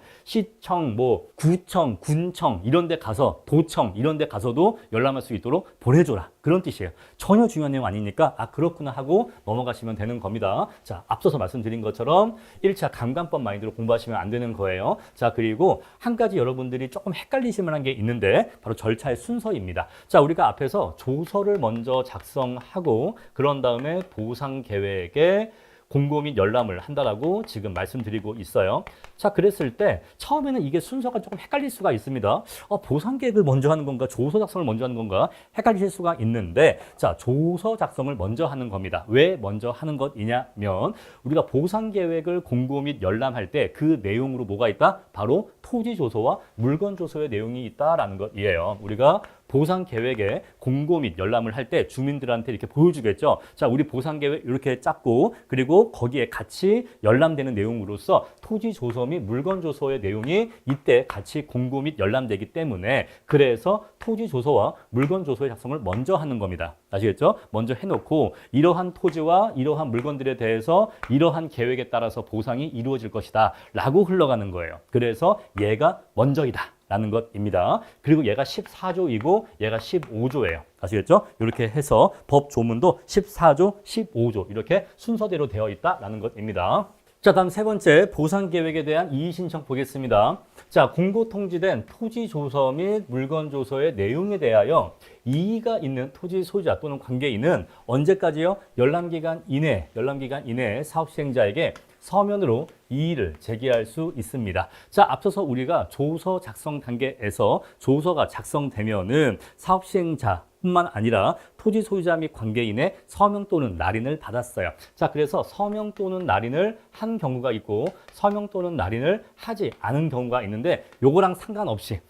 뭐 구청, 군청 이런 데 가서 도청 이런 데 가서도 열람할 수 있도록 보내줘라. 그런 뜻이에요. 전혀 중요한 내용 아니니까 그렇구나 하고 넘어가시면 되는 겁니다. 자, 앞서서 말씀드린 것처럼 1차 감감법 마인드로 공부하시면 안 되는 거예요. 자, 그리고 한 가지 여러분들이 조금 헷갈리실 만한 게 있는데 바로 절차의 순서입니다. 자, 우리가 앞에서 조서를 먼저 작성하고 그런 다음에 보상 계획에 공고 및 열람을 한다라고 지금 말씀드리고 있어요. 자, 그랬을 때 처음에는 이게 순서가 조금 헷갈릴 수가 있습니다. 보상 계획을 먼저 하는 건가, 조서 작성을 먼저 하는 건가 헷갈리실 수가 있는데, 자, 조서 작성을 먼저 하는 겁니다. 왜 먼저 하는 것이냐면 우리가 보상 계획을 공고 및 열람할 때 그 내용으로 뭐가 있다? 바로 토지 조서와 물건 조서의 내용이 있다라는 것이에요. 우리가 보상 계획에 공고 및 열람을 할 때 주민들한테 이렇게 보여주겠죠. 자, 우리 보상 계획 이렇게 짰고 그리고 거기에 같이 열람되는 내용으로서 토지 조서 및 물건 조서의 내용이 이때 같이 공고 및 열람되기 때문에 그래서 토지 조서와 물건 조서의 작성을 먼저 하는 겁니다. 아시겠죠? 먼저 해놓고 이러한 토지와 이러한 물건들에 대해서 이러한 계획에 따라서 보상이 이루어질 것이다 라고 흘러가는 거예요. 그래서 얘가 먼저이다 라는 것입니다. 그리고 얘가 14조이고 얘가 15조예요. 아시겠죠? 이렇게 해서 법 조문도 14조, 15조 이렇게 순서대로 되어 있다라는 것입니다. 자, 다음 세 번째 보상계획에 대한 이의신청 보겠습니다. 자, 공고 통지된 토지조서 및 물건조서의 내용에 대하여 이의가 있는 토지 소유자 또는 관계인은 언제까지요? 열람기간 이내에 사업시행자에게 서면으로 이의를 제기할 수 있습니다. 자, 앞서서 우리가 조서 작성 단계에서 조서가 작성되면은 사업시행자 뿐만 아니라 토지 소유자 및 관계인의 서명 또는 날인을 받았어요. 자, 그래서 서명 또는 날인을 한 경우가 있고 서명 또는 날인을 하지 않은 경우가 있는데 요거랑 상관없이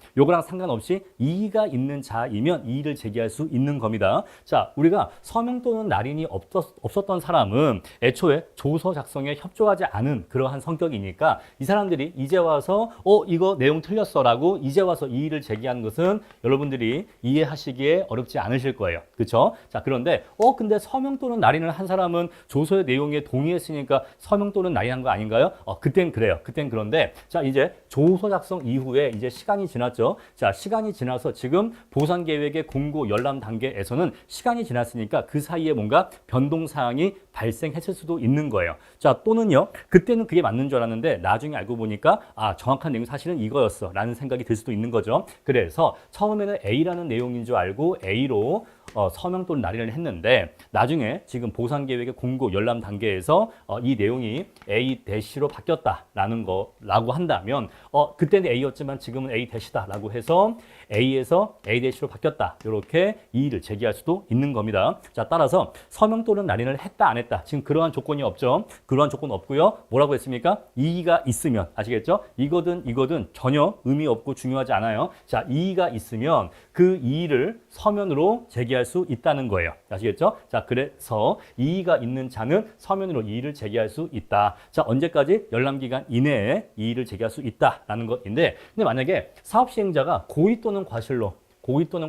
이의가 있는 자이면 이의를 제기할 수 있는 겁니다. 자, 우리가 서명 또는 날인이 없었던 사람은 애초에 조서 작성에 협조하지 않은 그러한 성격이니까 이 사람들이 이제 와서 이거 내용 틀렸어 라고 이제 와서 이의를 제기하는 것은 여러분들이 이해하시기에 어렵지 않으실 거예요. 그렇죠? 자, 그런데 근데 서명 또는 날인을 한 사람은 조서의 내용에 동의했으니까 서명 또는 날인한 거 아닌가요? 그땐 그래요. 그땐 그런데 자, 이제 조서 작성 이후에 이제 시간이 지났죠. 자, 시간이 지나서 지금 보상 계획의 공고 열람 단계에서는 시간이 지났으니까 그 사이에 뭔가 변동 사항이 발생했을 수도 있는 거예요. 자, 또는요. 그때는 그게 맞는 줄 알았는데 나중에 알고 보니까 정확한 내용이 사실은 이거였어 라는 생각이 들 수도 있는 거죠. 그래서 처음에는 A라는 내용인 줄 알고 A로 서명 또는 날인을 했는데 나중에 지금 보상계획의 공고 열람 단계에서 이 내용이 A-로 바뀌었다라는 거라고 한다면 그때는 A였지만 지금은 A-다라고 해서 A에서 A-로 바뀌었다. 이렇게 이의를 제기할 수도 있는 겁니다. 자, 따라서 서명 또는 날인을 했다 안 했다. 지금 그러한 조건이 없죠. 그러한 조건 없고요. 뭐라고 했습니까? 이의가 있으면 아시겠죠? 이거든 전혀 의미 없고 중요하지 않아요. 자, 이의가 있으면 그 이의를 서면으로 제기할 수 있다는 거예요. 아시겠죠? 자, 그래서 이의가 있는 자는 서면으로 이의를 제기할 수 있다. 자, 언제까지? 열람기간 이내에 이의를 제기할 수 있다라는 것인데, 근데 만약에 사업시행자가 고의 또는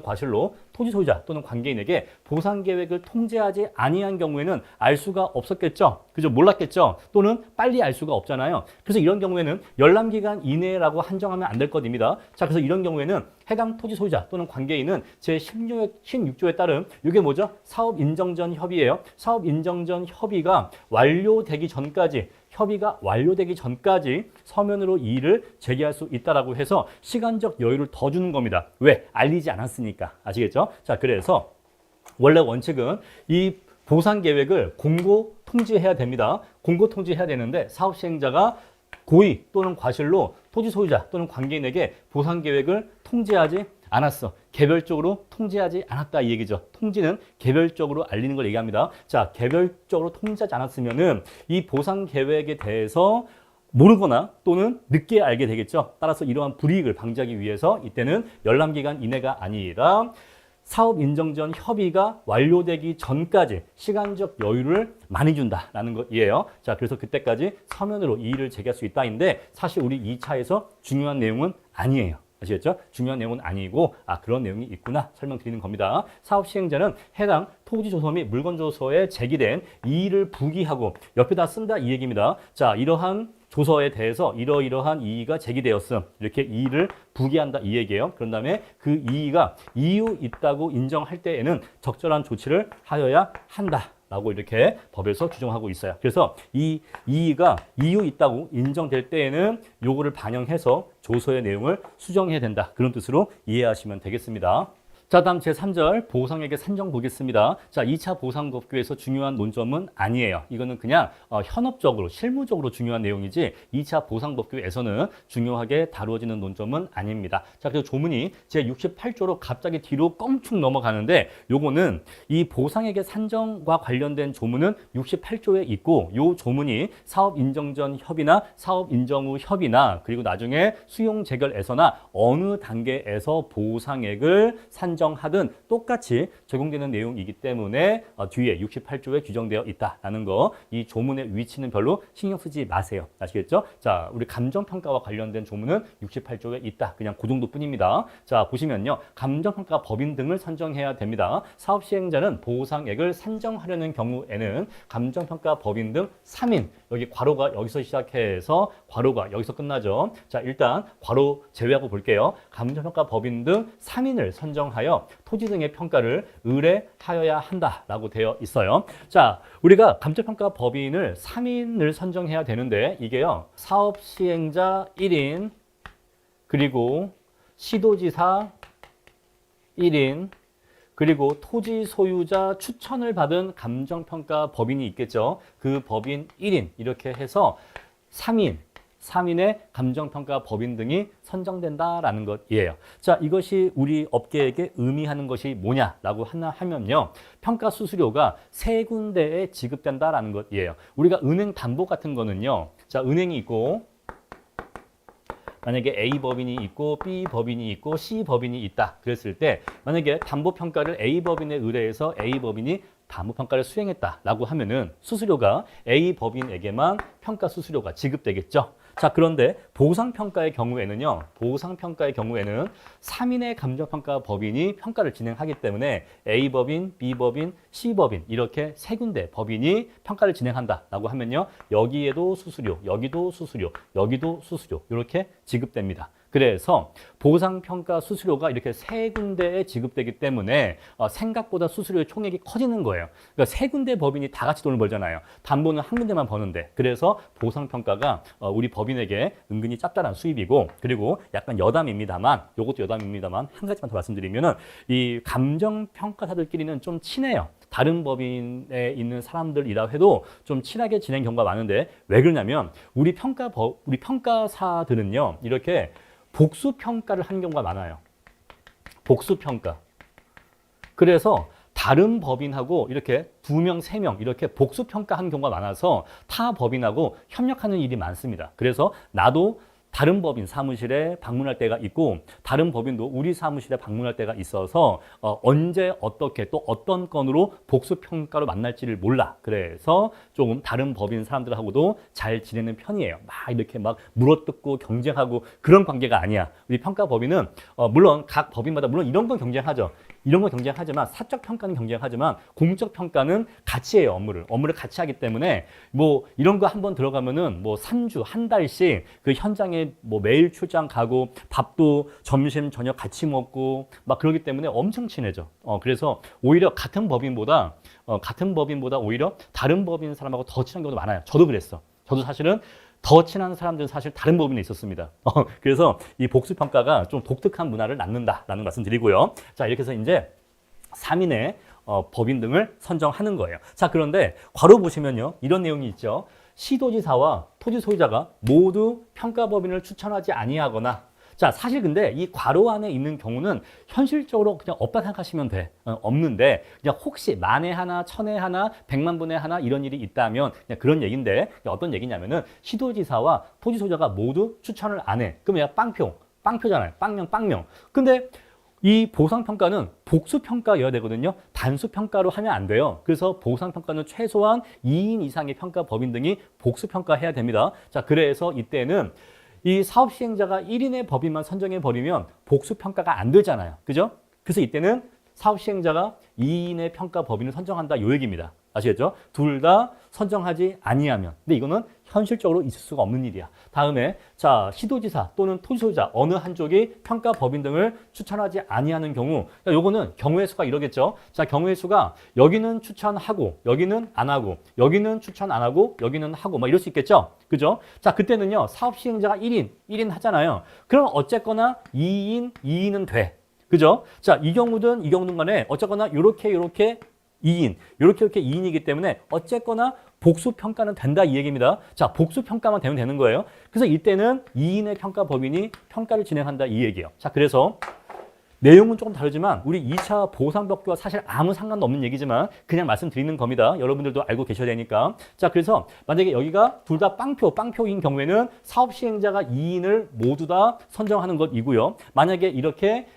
과실로 토지 소유자 또는 관계인에게 보상 계획을 통지하지 아니한 경우에는 알 수가 없었겠죠. 그죠? 몰랐겠죠. 또는 빨리 알 수가 없잖아요. 그래서 이런 경우에는 열람 기간 이내라고 한정하면 안 될 것입니다. 자, 그래서 이런 경우에는 해당 토지 소유자 또는 관계인은 제16조에 따른 이게 뭐죠? 사업 인정 전 협의예요. 사업 인정 전 협의가 완료되기 전까지 서면으로 이의를 제기할 수 있다라고 해서 시간적 여유를 더 주는 겁니다. 왜? 알리지 않았으니까. 아시겠죠? 자, 그래서 원래 원칙은 이 보상 계획을 공고 통지해야 됩니다. 공고 통지해야 되는데 사업 시행자가 고의 또는 과실로 토지 소유자 또는 관계인에게 보상 계획을 통지하지 않았어. 개별적으로 통지하지 않았다 이 얘기죠. 통지는 개별적으로 알리는 걸 얘기합니다. 자, 개별적으로 통지하지 않았으면은 이 보상 계획에 대해서 모르거나 또는 늦게 알게 되겠죠. 따라서 이러한 불이익을 방지하기 위해서 이때는 열람 기간 이내가 아니라 사업 인정 전 협의가 완료되기 전까지 시간적 여유를 많이 준다라는 것이에요. 자, 그래서 그때까지 서면으로 이의를 제기할 수 있다인데 사실 우리 2차에서 중요한 내용은 아니에요. 아시겠죠? 중요한 내용은 아니고 그런 내용이 있구나 설명드리는 겁니다. 사업 시행자는 해당 토지 조서 및 물건 조서에 제기된 이의를 부기하고 옆에다 쓴다 이 얘기입니다. 자, 이러한 조서에 대해서 이러이러한 이의가 제기되었음. 이렇게 이의를 부기한다 이 얘기예요. 그런 다음에 그 이의가 이유 있다고 인정할 때에는 적절한 조치를 하여야 한다. 라고 이렇게 법에서 규정하고 있어요. 그래서 이 이의가 이유 있다고 인정될 때에는 요거를 반영해서 조서의 내용을 수정해야 된다. 그런 뜻으로 이해하시면 되겠습니다. 자, 다음 제3절 보상액의 산정 보겠습니다. 자, 2차 보상법규에서 중요한 논점은 아니에요. 이거는 그냥 현업적으로 실무적으로 중요한 내용이지 2차 보상법규에서는 중요하게 다루어지는 논점은 아닙니다. 자, 그리고 조문이 제68조로 갑자기 뒤로 껑충 넘어가는데 요거는 이 보상액의 산정과 관련된 조문은 68조에 있고 요 조문이 사업 인정 전 협의나 사업 인정 후 협의나 그리고 나중에 수용 재결에서나 어느 단계에서 보상액을 산정하든 똑같이 적용되는 내용이기 때문에 뒤에 68조에 규정되어 있다라는 거, 이 조문의 위치는 별로 신경 쓰지 마세요. 아시겠죠? 자, 우리 감정평가와 관련된 조문은 68조에 있다. 그냥 그 정도뿐입니다. 자, 보시면요. 감정평가 법인 등을 선정해야 됩니다. 사업 시행자는 보상액을 산정하려는 경우에는 감정평가 법인 등 3인, 여기 괄호가 여기서 시작해서 괄호가 여기서 끝나죠. 자, 일단 괄호 제외하고 볼게요. 감정평가 법인 등 3인을 선정하여 토지 등의 평가를 의뢰하여야 한다라고 되어 있어요. 자, 우리가 감정평가 법인을 3인을 선정해야 되는데 이게요. 사업 시행자 1인 그리고 시도지사 1인 그리고 토지 소유자 추천을 받은 감정평가 법인이 있겠죠. 그 법인 1인 이렇게 해서 3인의 감정평가 법인 등이 선정된다라는 것이에요. 자, 이것이 우리 업계에게 의미하는 것이 뭐냐라고 하면요. 평가 수수료가 3군데에 지급된다라는 것이에요. 우리가 은행 담보 같은 거는요. 자, 은행이 있고 만약에 A 법인이 있고 B 법인이 있고 C 법인이 있다. 그랬을 때 만약에 담보평가를 A 법인에 의뢰해서 A 법인이 담보평가를 수행했다라고 하면은 수수료가 A 법인에게만 평가 수수료가 지급되겠죠. 자, 그런데 보상평가의 경우에는요. 3인의 감정평가 법인이 평가를 진행하기 때문에 A 법인, B 법인, C 법인 이렇게 3군데 법인이 평가를 진행한다라고 하면요. 여기에도 수수료, 여기도 수수료, 여기도 수수료 이렇게 지급됩니다. 그래서 보상평가 수수료가 이렇게 세 군데에 지급되기 때문에 생각보다 수수료의 총액이 커지는 거예요. 그러니까 세 군데 법인이 다 같이 돈을 벌잖아요. 담보는 한 군데만 버는데. 그래서 보상평가가 우리 법인에게 은근히 짭짤한 수입이고, 그리고 약간 여담입니다만, 요것도 여담입니다만 한 가지만 더 말씀드리면은 이 감정평가사들끼리는 좀 친해요. 다른 법인에 있는 사람들이라 해도 좀 친하게 지낸 경우가 많은데, 왜 그러냐면 우리 평가사들은요 이렇게 복수평가를 하는 경우가 많아요. 복수평가. 그래서 다른 법인하고 이렇게 2명, 3명 이렇게 복수평가하는 경우가 많아서 타 법인하고 협력하는 일이 많습니다. 그래서 나도 다른 법인 사무실에 방문할 때가 있고, 다른 법인도 우리 사무실에 방문할 때가 있어서 언제 어떻게 또 어떤 건으로 복수평가로 만날지를 몰라. 그래서 조금 다른 법인 사람들하고도 잘 지내는 편이에요. 막 이렇게 막 물어뜯고 경쟁하고 그런 관계가 아니야. 우리 평가법인은 물론 각 법인마다 물론 이런 건 경쟁하죠. 이런 건 경쟁하지만, 사적 평가는 경쟁하지만 공적 평가는 같이 해요. 업무를 같이 하기 때문에 뭐 이런 거 한번 들어가면은 뭐 3주 한 달씩 그 현장에 뭐 매일 출장 가고 밥도 점심 저녁 같이 먹고 막 그러기 때문에 엄청 친해져. 그래서 오히려 같은 법인보다 오히려 다른 법인 사람하고 더 친한 경우도 많아요. 저도 그랬어. 저도 사실은 더 친한 사람들은 사실 다른 법인에 있었습니다. 그래서 이 복수평가가 좀 독특한 문화를 낳는다라는 말씀 드리고요. 자, 이렇게 해서 이제 3인의 법인 등을 선정하는 거예요. 자, 그런데 괄호 보시면요. 이런 내용이 있죠. 시도지사와 토지 소유자가 모두 평가법인을 추천하지 아니하거나, 자, 사실 근데 이 괄호 안에 있는 경우는 현실적으로 그냥 없다 생각하시면 돼. 없는데 그냥 혹시 만에 하나, 천에 하나, 100만 분에 하나 이런 일이 있다면 그냥 그런 얘기인데, 어떤 얘기냐면은 시도지사와 토지 소유자가 모두 추천을 안 해. 그럼 그냥 빵표잖아요. 빵명. 근데 이 보상평가는 복수평가여야 되거든요. 단수평가로 하면 안 돼요. 그래서 보상평가는 최소한 2인 이상의 평가법인 등이 복수평가해야 됩니다. 자, 그래서 이때는 이 사업시행자가 1인의 법인만 선정해버리면 복수평가가 안 되잖아요. 그죠? 그래서 이때는 사업시행자가 2인의 평가법인을 선정한다, 요 얘기입니다. 아시겠죠? 둘 다 선정하지 아니하면. 근데 이거는 현실적으로 있을 수가 없는 일이야. 다음에 자, 시도지사 또는 토지소유자 어느 한쪽이 평가법인 등을 추천하지 아니하는 경우, 요거는 경우의 수가 이러겠죠. 자, 경우의 수가 여기는 추천하고 여기는 안 하고 여기는 추천 안 하고 여기는 하고 막 이럴 수 있겠죠. 그죠? 자, 그때는요 사업시행자가 1인 하잖아요. 그럼 어쨌거나 2인은 돼. 그죠? 자, 이 경우든 간에 어쨌거나 요렇게 2인, 이렇게 2인이기 때문에 어쨌거나 복수평가는 된다, 이 얘기입니다. 자, 복수평가만 되면 되는 거예요. 그래서 이때는 2인의 평가법인이 평가를 진행한다, 이 얘기예요. 자, 그래서 내용은 조금 다르지만 우리 2차 보상법규와 사실 아무 상관도 없는 얘기지만 그냥 말씀드리는 겁니다. 여러분들도 알고 계셔야 되니까. 자, 그래서 만약에 여기가 둘 다 빵표인 경우에는 사업시행자가 2인을 모두 다 선정하는 것이고요. 만약에 이렇게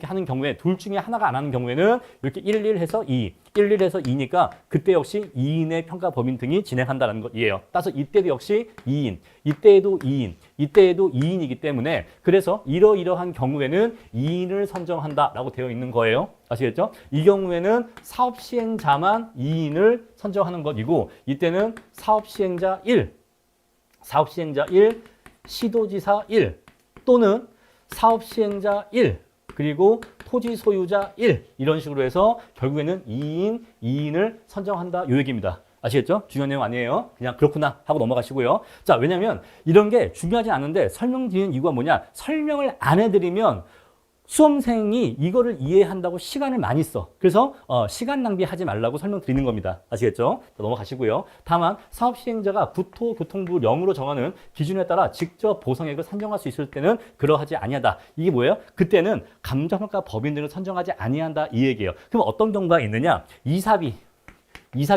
하는 경우에 둘 중에 하나가 안 하는 경우에는 이렇게 1 해서 2, 1 해서 2니까 그때 역시 2인의 평가법인 등이 진행한다는 것이에요. 따라서 이때도 역시 2인, 이때에도 2인이기 때문에 그래서 이러한 경우에는 2인을 선정한다라고 되어 있는 거예요. 아시겠죠? 이 경우에는 사업시행자만 2인을 선정하는 것이고, 이때는 사업시행자 1, 시도지사 1 또는 사업시행자 1 그리고 토지 소유자 1 이런 식으로 해서 결국에는 2인을 선정한다, 요 얘기입니다. 아시겠죠? 중요한 내용 아니에요. 그냥 그렇구나 하고 넘어가시고요. 자, 왜냐면 이런 게 중요하지 않은데 설명드리는 이유가 뭐냐? 설명을 안 해드리면 수험생이 이거를 이해한다고 시간을 많이 써. 그래서 시간 낭비하지 말라고 설명드리는 겁니다. 아시겠죠? 자, 넘어가시고요. 다만 사업시행자가 국토교통부 령으로 정하는 기준에 따라 직접 보상액을 산정할 수 있을 때는 그러하지 아니하다. 이게 뭐예요? 그때는 감정평가 법인들을 선정하지 아니한다, 이 얘기예요. 그럼 어떤 경우가 있느냐? 이사비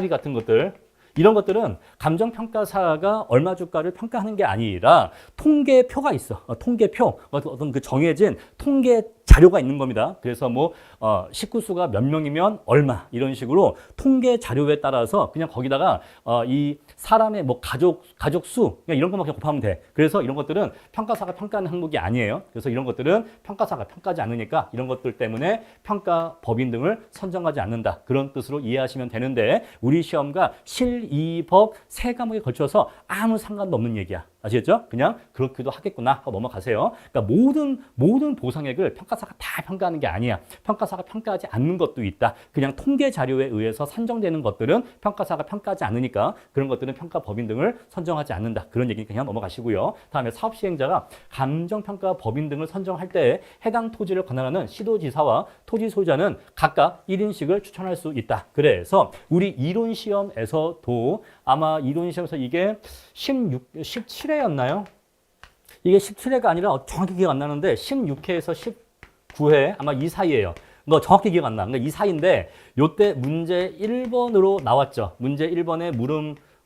같은 것들, 이런 것들은 감정평가사가 얼마 주가를 평가하는 게 아니라 통계표가 있어. 통계표, 어떤 그 정해진 통계 자료가 있는 겁니다. 그래서 뭐 식구수가 몇 명이면 얼마 이런 식으로 통계 자료에 따라서 그냥 거기다가 이 사람의 뭐 가족 수 그냥 이런 것만 그냥 곱하면 돼. 그래서 이런 것들은 평가사가 평가하는 항목이 아니에요. 그래서 이런 것들은 평가사가 평가하지 않으니까 이런 것들 때문에 평가 법인 등을 선정하지 않는다, 그런 뜻으로 이해하시면 되는데, 우리 시험과 실이법 세 과목에 걸쳐서 아무 상관도 없는 얘기야. 아시겠죠? 그냥 그렇기도 하겠구나 하고 넘어가세요. 그러니까 모든 보상액을 평가사가 다 평가하는 게 아니야. 평가사가 평가하지 않는 것도 있다. 그냥 통계 자료에 의해서 산정되는 것들은 평가사가 평가하지 않으니까 그런 것들은 평가법인 등을 선정하지 않는다. 그런 얘기니까 그냥 넘어가시고요. 다음에 사업시행자가 감정평가법인 등을 선정할 때 해당 토지를 관할하는 시도지사와 토지 소유자는 각각 1인씩을 추천할 수 있다. 그래서 우리 이론시험에서도 아마 이론시험에서 이게 17회였나요? 이게 17회가 아니라 정확히 기억 안 나는데 16회에서 19회 아마 이 사이에요. 너 정확히 기억 안 나. 그러니까 이 사이인데 요때 문제 1번으로 나왔죠. 문제 1번에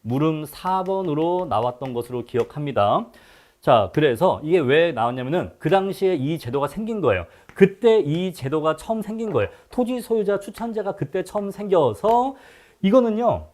물음 4번으로 나왔던 것으로 기억합니다. 자, 그래서 이게 왜 나왔냐면은 그 당시에 이 제도가 생긴 거예요. 그때 이 제도가 처음 생긴 거예요. 토지 소유자 추천제가 그때 처음 생겨서 이거는요.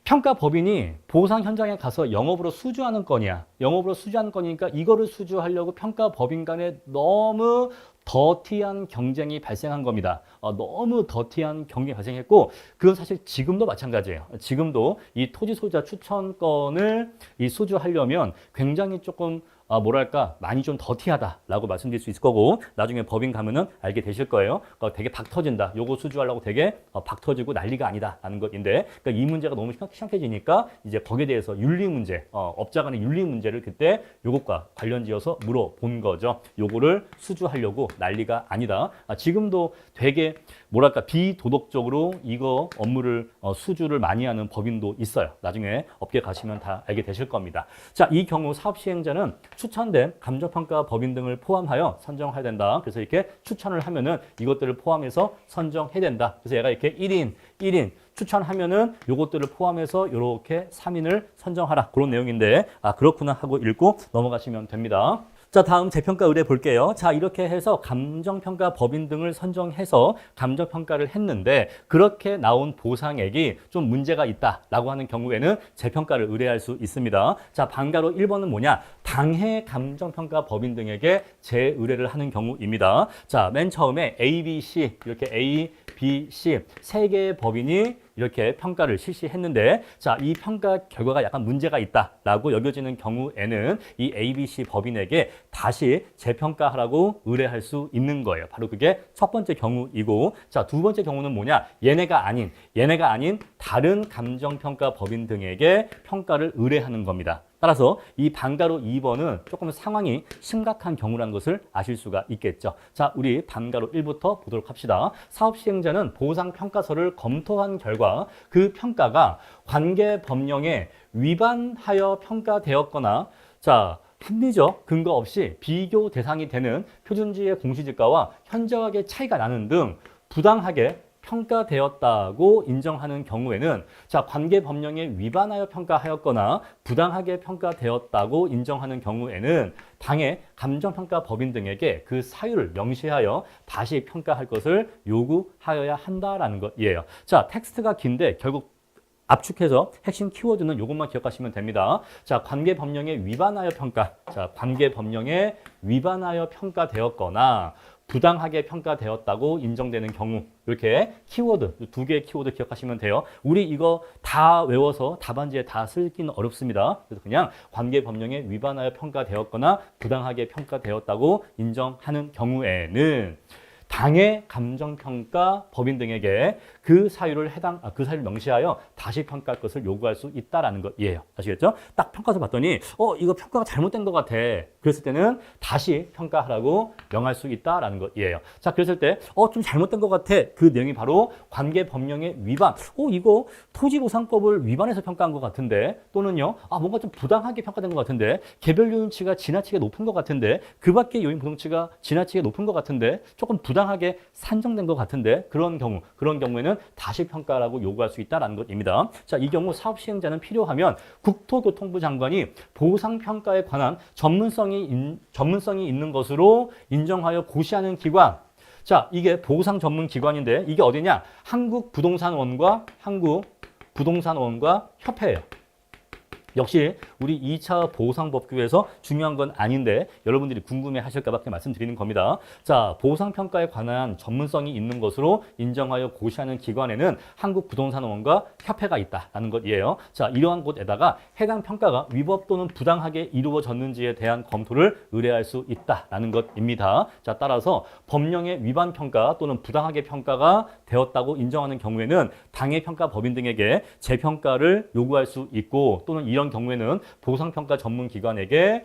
평가법인이 보상 현장에 가서 영업으로 수주하는 건이야. 영업으로 수주하는 거니까 이거를 수주하려고 평가법인 간에 너무 더티한 경쟁이 발생한 겁니다. 너무 더티한 경쟁이 발생했고 그건 사실 지금도 마찬가지예요. 지금도 이 토지 소유자 추천권을 이 수주하려면 굉장히 조금 뭐랄까 많이 좀 더티하다라고 말씀드릴 수 있을 거고 나중에 법인 가면은 알게 되실 거예요. 되게 박 터진다. 요거 수주하려고 되게 박 터지고 난리가 아니다라는 것인데 그러니까 이 문제가 너무 심각해지니까 이제 거기에 대해서 윤리 문제, 업자 간의 윤리 문제를 그때 요것과 관련지어서 물어본 거죠. 요거를 수주하려고 난리가 아니다. 지금도 되게 뭐랄까 비도덕적으로 이거 업무를 수주를 많이 하는 법인도 있어요. 나중에 업계 가시면 다 알게 되실 겁니다. 자, 이 경우 사업시행자는 추천된 감정평가 법인 등을 포함하여 선정해야 된다. 그래서 이렇게 추천을 하면은 이것들을 포함해서 선정해야 된다. 그래서 얘가 이렇게 1인 추천하면은 요것들을 포함해서 이렇게 3인을 선정하라. 그런 내용인데 그렇구나 하고 읽고 넘어가시면 됩니다. 자, 다음 재평가 의뢰 볼게요. 자, 이렇게 해서 감정평가 법인 등을 선정해서 감정평가를 했는데 그렇게 나온 보상액이 좀 문제가 있다라고 하는 경우에는 재평가를 의뢰할 수 있습니다. 자, 방가로 1번은 뭐냐? 당해 감정평가 법인 등에게 재의뢰를 하는 경우입니다. 자, 맨 처음에 A, B, C 이렇게 A, B, C 세 개의 법인이 이렇게 평가를 실시했는데 자, 이 평가 결과가 약간 문제가 있다라고 여겨지는 경우에는 이 ABC 법인에게 다시 재평가하라고 의뢰할 수 있는 거예요. 바로 그게 첫 번째 경우이고 자, 두 번째 경우는 뭐냐? 얘네가 아닌 다른 감정평가 법인 등에게 평가를 의뢰하는 겁니다. 따라서 이 방가로 2번은 조금 상황이 심각한 경우라는 것을 아실 수가 있겠죠. 자, 우리 방가로 1부터 보도록 합시다. 사업시행자는 보상평가서를 검토한 결과 그 평가가 관계법령에 위반하여 평가되었거나 자, 합리적 근거 없이 비교 대상이 되는 표준지의 공시지가와 현저하게 차이가 나는 등 부당하게 평가되었다고 인정하는 경우에는 자, 관계법령에 위반하여 평가하였거나 부당하게 평가되었다고 인정하는 경우에는 당해 감정평가법인 등에게 그 사유를 명시하여 다시 평가할 것을 요구하여야 한다라는 것이에요. 자, 텍스트가 긴데 결국 압축해서 핵심 키워드는 이것만 기억하시면 됩니다. 자, 관계법령에 위반하여 평가. 자, 관계법령에 위반하여 평가되었거나 부당하게 평가되었다고 인정되는 경우 이렇게 키워드, 두 개의 키워드 기억하시면 돼요. 우리 이거 다 외워서 답안지에 다 쓰기는 어렵습니다. 그래서 그냥 관계법령에 위반하여 평가되었거나 부당하게 평가되었다고 인정하는 경우에는 당해 감정평가 법인 등에게 그 사유를 명시하여 다시 평가할 것을 요구할 수 있다라는 것이에요. 아시겠죠? 딱 평가서 봤더니 이거 평가가 잘못된 것 같아. 그랬을 때는 다시 평가하라고 명할 수 있다라는 것이에요. 자, 그랬을 때 좀 잘못된 것 같아. 그 내용이 바로 관계법령의 위반. 이거 토지보상법을 위반해서 평가한 것 같은데 또는요. 뭔가 좀 부당하게 평가된 것 같은데 개별 요인치가 지나치게 높은 것 같은데 그 밖에 요인 부동치가 지나치게 높은 것 같은데 조금 부당하게 산정된 것 같은데 그런 경우에는 다시 평가라고 요구할 수 있다는 것입니다. 자, 이 경우 사업시행자는 필요하면 국토교통부 장관이 보상평가에 관한 전문성이 있는 것으로 인정하여 고시하는 기관. 자, 이게 보상 전문 기관인데 이게 어디냐? 한국부동산원과 협회예요. 역시 우리 2차 보상법규에서 중요한 건 아닌데 여러분들이 궁금해 하실까 봐 말씀드리는 겁니다. 자, 보상평가에 관한 전문성이 있는 것으로 인정하여 고시하는 기관에는 한국부동산원과 협회가 있다라는 것이에요. 자, 이러한 곳에다가 해당 평가가 위법 또는 부당하게 이루어졌는지에 대한 검토를 의뢰할 수 있다라는 것입니다. 자, 따라서 법령의 위반 평가 또는 부당하게 평가가 되었다고 인정하는 경우에는 당해평가법인 등에게 재평가를 요구할 수 있고 또는 이런 경우에는 보상평가 전문기관에게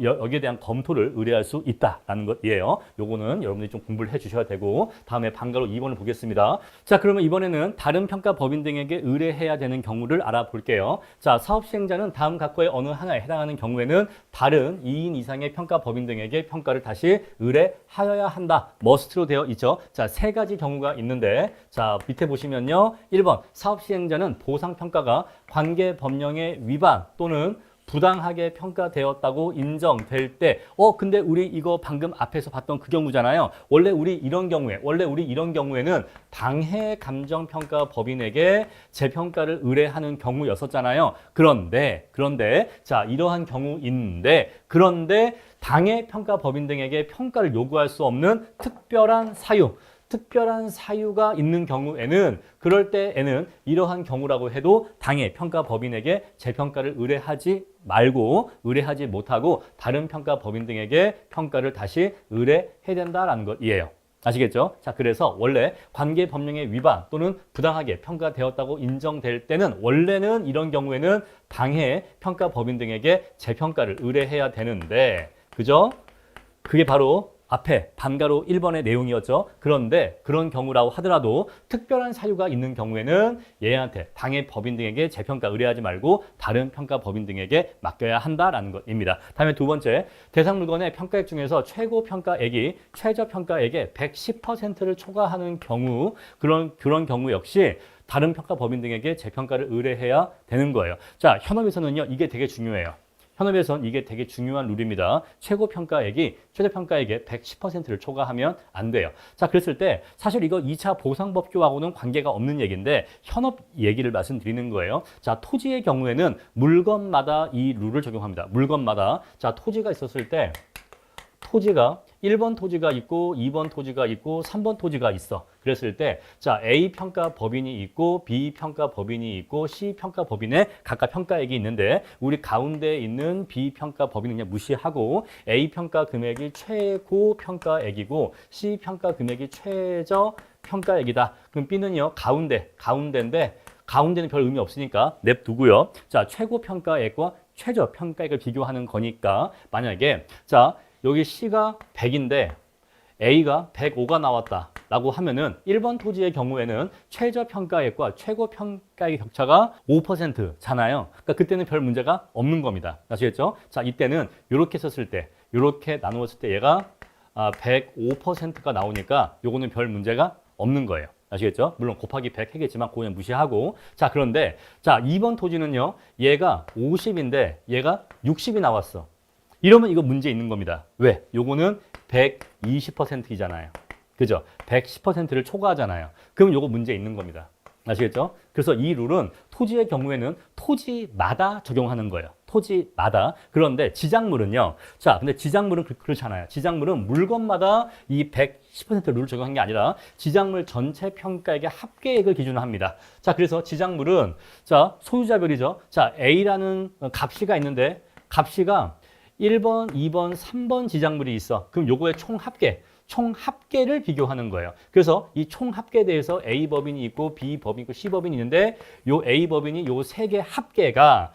여기에 대한 검토를 의뢰할 수 있다라는 것이에요. 요거는 여러분들이 좀 공부를 해주셔야 되고 다음에 방가로 2번을 보겠습니다. 자, 그러면 이번에는 다른 평가법인 등에게 의뢰해야 되는 경우를 알아볼게요. 자, 사업시행자는 다음 각과의 어느 하나에 해당하는 경우에는 다른 2인 이상의 평가법인 등에게 평가를 다시 의뢰하여야 한다. 머스트로 되어 있죠. 자, 세 가지 경우가 있는데 자, 밑에 보시면요. 1번 사업시행자는 보상평가가 관계법령의 위반 또는 부당하게 평가되었다고 인정될 때, 근데 우리 이거 방금 앞에서 봤던 그 경우잖아요. 원래 우리 이런 경우에는 당해감정평가 법인에게 재평가를 의뢰하는 경우였었잖아요. 그런데, 자, 이러한 경우인데, 그런데 당해평가 법인 등에게 평가를 요구할 수 없는 특별한 사유가 있는 경우에는 그럴 때에는 이러한 경우라고 해도 당해 평가법인에게 재평가를 의뢰하지 못하고 다른 평가법인 등에게 평가를 다시 의뢰해야 된다라는 것이에요. 아시겠죠? 자, 그래서 원래 관계법령의 위반 또는 부당하게 평가되었다고 인정될 때는 원래는 이런 경우에는 당해 평가법인 등에게 재평가를 의뢰해야 되는데 그죠? 그게 바로 앞에 반가로 1번의 내용이었죠. 그런데 그런 경우라고 하더라도 특별한 사유가 있는 경우에는 얘한테 당해 법인 등에게 재평가 의뢰하지 말고 다른 평가 법인 등에게 맡겨야 한다라는 것입니다. 다음에 두 번째, 대상 물건의 평가액 중에서 최고 평가액이 최저 평가액의 110%를 초과하는 경우 그런 경우 역시 다른 평가 법인 등에게 재평가를 의뢰해야 되는 거예요. 자, 현업에서는요, 이게 되게 중요해요. 현업에선 이게 되게 중요한 룰입니다. 최고 평가액이 최저 평가액의 110%를 초과하면 안 돼요. 자, 그랬을 때 사실 이거 2차 보상법규하고는 관계가 없는 얘기인데 현업 얘기를 말씀드리는 거예요. 자, 토지의 경우에는 물건마다 이 룰을 적용합니다. 물건마다. 자, 토지가 있었을 때 토지가 1번 토지가 있고 2번 토지가 있고 3번 토지가 있어. 그랬을 때 자, A 평가 법인이 있고 B 평가 법인이 있고 C 평가 법인에 각각 평가액이 있는데 우리 가운데 있는 B 평가 법인은 그냥 무시하고 A 평가 금액이 최고 평가액이고 C 평가 금액이 최저 평가액이다. 그럼 B는요, 가운데인데 가운데는 별 의미 없으니까 냅두고요. 자, 최고 평가액과 최저 평가액을 비교하는 거니까 만약에 자, 여기 C가 100인데 A가 105가 나왔다라고 하면은 1번 토지의 경우에는 최저 평가액과 최고 평가액의 격차가 5%잖아요. 그러니까 그때는 별 문제가 없는 겁니다. 아시겠죠? 자, 이때는 이렇게 썼을 때, 이렇게 나누었을 때 얘가 105%가 나오니까 요거는 별 문제가 없는 거예요. 아시겠죠? 물론 곱하기 100 하겠지만 그냥 무시하고. 자, 그런데 자, 2번 토지는요. 얘가 50인데 얘가 60이 나왔어. 이러면 이거 문제 있는 겁니다. 왜? 요거는 120%이잖아요. 그죠? 110%를 초과하잖아요. 그럼 요거 문제 있는 겁니다. 아시겠죠? 그래서 이 룰은 토지의 경우에는 토지마다 적용하는 거예요. 토지마다. 그런데 지작물은요. 자, 근데 지작물은 그렇잖아요. 지작물은 물건마다 이 110% 룰을 적용한 게 아니라 지작물 전체 평가액의 합계액을 기준으로 합니다. 자, 그래서 지작물은 자, 소유자별이죠. 자, A라는 값이가 있는데 값이가 1번, 2번, 3번 지작물이 있어. 그럼 요거의 총 합계를 비교하는 거예요. 그래서 이 총 합계에 대해서 A 법인이 있고 B 법인이 있고 C 법인이 있는데 요 A 법인이 요 세 개 합계가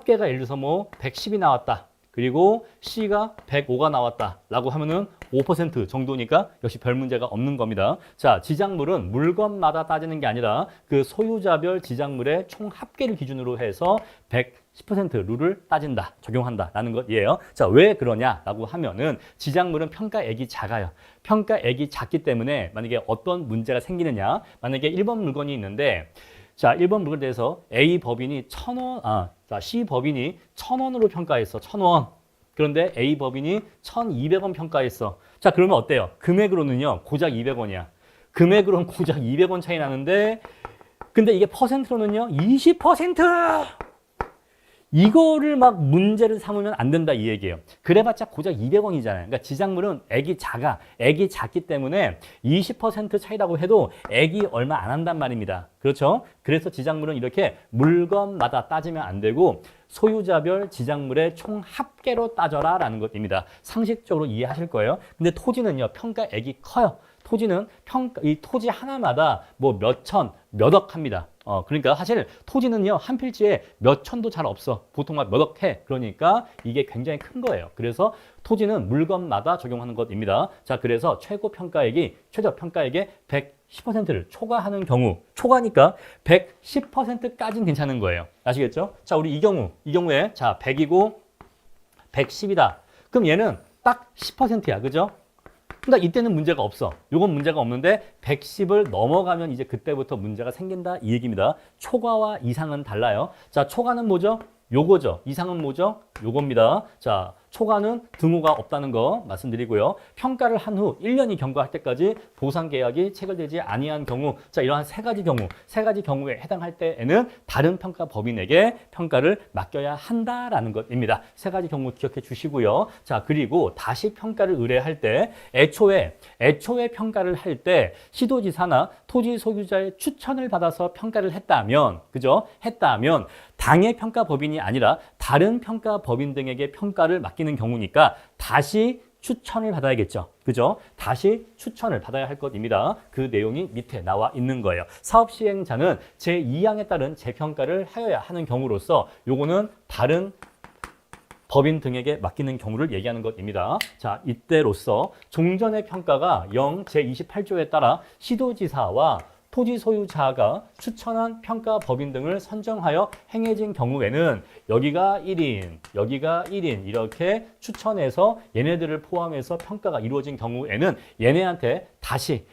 예를 들어서 뭐 110이 나왔다. 그리고 C가 105가 나왔다라고 하면은 5% 정도니까 역시 별 문제가 없는 겁니다. 자, 지작물은 물건마다 따지는 게 아니라 그 소유자별 지작물의 총 합계를 기준으로 해서 110% 룰을 따진다, 적용한다라는 것이에요. 자, 왜 그러냐라고 하면은 지작물은 평가액이 작아요. 평가액이 작기 때문에 만약에 어떤 문제가 생기느냐, 만약에 1번 물건이 있는데 자, 1번 물건에 대해서 A 법인이 1,000원, 자, C 법인이 1,000원으로 평가했어. 1,000원. 그런데 A 법인이 1,200원 평가했어. 자, 그러면 어때요? 금액으로는요, 고작 200원이야. 금액으로는 고작 200원 차이 나는데, 근데 이게 퍼센트로는요, 20%! 이거를 막 문제를 삼으면 안 된다 이 얘기예요. 그래봤자 고작 200원이잖아요. 그러니까 지작물은 액이 작아. 액이 작기 때문에 20% 차이라고 해도 액이 얼마 안 한단 말입니다. 그렇죠? 그래서 지작물은 이렇게 물건마다 따지면 안 되고 소유자별 지작물의 총 합계로 따져라 라는 것입니다. 상식적으로 이해하실 거예요. 근데 토지는요, 평가액이 커요. 토지는 이 토지 하나마다 뭐 몇 천, 몇억 합니다. 그러니까 사실 토지는요, 한 필지에 몇 천도 잘 없어. 보통 막 몇억 해. 그러니까 이게 굉장히 큰 거예요. 그래서 토지는 물건마다 적용하는 것입니다. 자, 그래서 최저 평가액의 110%를 초과하는 경우, 초과니까 110%까지는 괜찮은 거예요. 아시겠죠? 자, 우리 이 경우에 자, 100이고 110이다. 그럼 얘는 딱 10%야. 그죠? 그러니까 이때는 문제가 없어. 요건 문제가 없는데 110을 넘어가면 이제 그때부터 문제가 생긴다 이 얘기입니다. 초과와 이상은 달라요. 자, 초과는 뭐죠? 요거죠. 이상은 뭐죠? 요겁니다. 자, 초과는 등호가 없다는 거 말씀드리고요. 평가를 한 후 1년이 경과할 때까지 보상 계약이 체결되지 아니한 경우, 자, 이러한 세 가지 경우에 해당할 때에는 다른 평가 법인에게 평가를 맡겨야 한다라는 것입니다. 세 가지 경우 기억해 주시고요. 자, 그리고 다시 평가를 의뢰할 때 애초에 평가를 할 때 시도지사나 토지 소유자의 추천을 받아서 평가를 했다면, 그죠? 했다면 당의 평가 법인이 아니라 다른 평가 법인 등에게 평가를 맡기는 경우니까 다시 추천을 받아야겠죠. 그죠? 다시 추천을 받아야 할 것입니다. 그 내용이 밑에 나와 있는 거예요. 사업 시행자는 제2항에 따른 재평가를 하여야 하는 경우로서 요거는 다른 법인 등에게 맡기는 경우를 얘기하는 것입니다. 자, 이때로서 종전의 평가가 제28조에 따라 시도지사와 토지 소유자가 추천한 평가 법인 등을 선정하여 행해진 경우에는 여기가 1인, 여기가 1인 이렇게 추천해서 얘네들을 포함해서 평가가 이루어진 경우에는 얘네한테 다시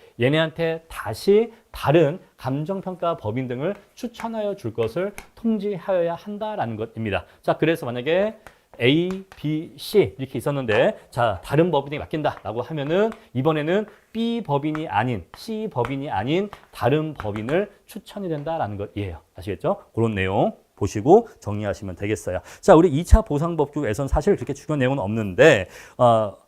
다른 감정평가 법인 등을 추천하여 줄 것을 통지하여야 한다라는 것입니다. 자, 그래서 만약에 A, B, C 이렇게 있었는데 자, 다른 법인이 맡긴다라고 하면은 이번에는 B 법인이 아닌 C 법인이 아닌 다른 법인을 추천이 된다라는 것이에요. 아시겠죠? 그런 내용 보시고 정리하시면 되겠어요. 자, 우리 2차 보상법규에선 사실 그렇게 중요한 내용은 없는데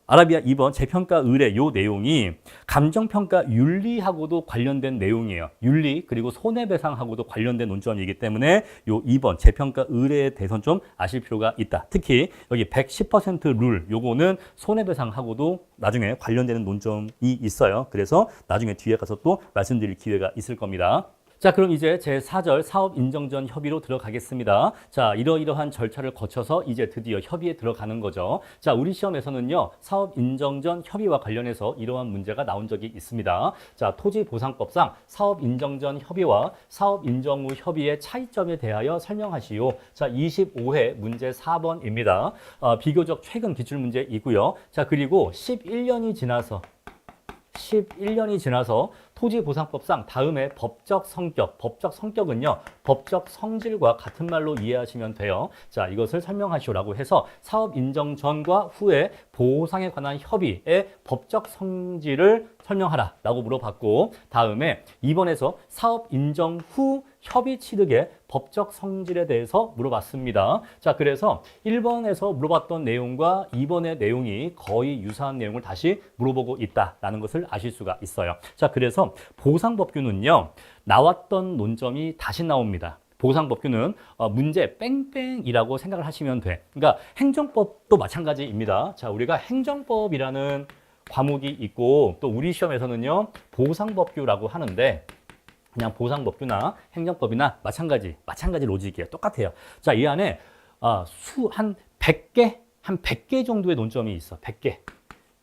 아라비아 2번 재평가 의뢰 요 내용이 감정평가 윤리하고도 관련된 내용이에요. 윤리 그리고 손해배상하고도 관련된 논점이기 때문에 요 2번 재평가 의뢰에 대해서 좀 아실 필요가 있다. 특히 여기 110%룰 요거는 손해배상하고도 나중에 관련되는 논점이 있어요. 그래서 나중에 뒤에 가서 또 말씀드릴 기회가 있을 겁니다. 자, 그럼 이제 제4절 사업 인정 전 협의로 들어가겠습니다. 자, 이러이러한 절차를 거쳐서 이제 드디어 협의에 들어가는 거죠. 자, 우리 시험에서는요, 사업 인정 전 협의와 관련해서 이러한 문제가 나온 적이 있습니다. 자, 토지보상법상 사업 인정 전 협의와 사업 인정 후 협의의 차이점에 대하여 설명하시오. 자, 25회 문제 4번입니다. 비교적 최근 기출문제이고요. 자, 그리고 11년이 지나서 토지보상법상 다음에 법적 성격은요, 법적 성질과 같은 말로 이해하시면 돼요. 자, 이것을 설명하시오라고 해서 사업 인정 전과 후에 보상에 관한 협의의 법적 성질을 설명하라 라고 물어봤고, 다음에 2번에서 사업 인정 후 협의 취득의 법적 성질에 대해서 물어봤습니다. 자, 그래서 1번에서 물어봤던 내용과 2번의 내용이 거의 유사한 내용을 다시 물어보고 있다라는 것을 아실 수가 있어요. 자, 그래서 보상법규는요, 나왔던 논점이 다시 나옵니다. 보상법규는 문제 뺑뺑이라고 생각을 하시면 돼. 그러니까 행정법도 마찬가지입니다. 자, 우리가 행정법이라는 과목이 있고 또 우리 시험에서는요, 보상법규라고 하는데 그냥 보상법규나 행정법이나 마찬가지 로직이에요. 똑같아요. 자, 이 안에 한 100개 정도의 논점이 있어. 100개.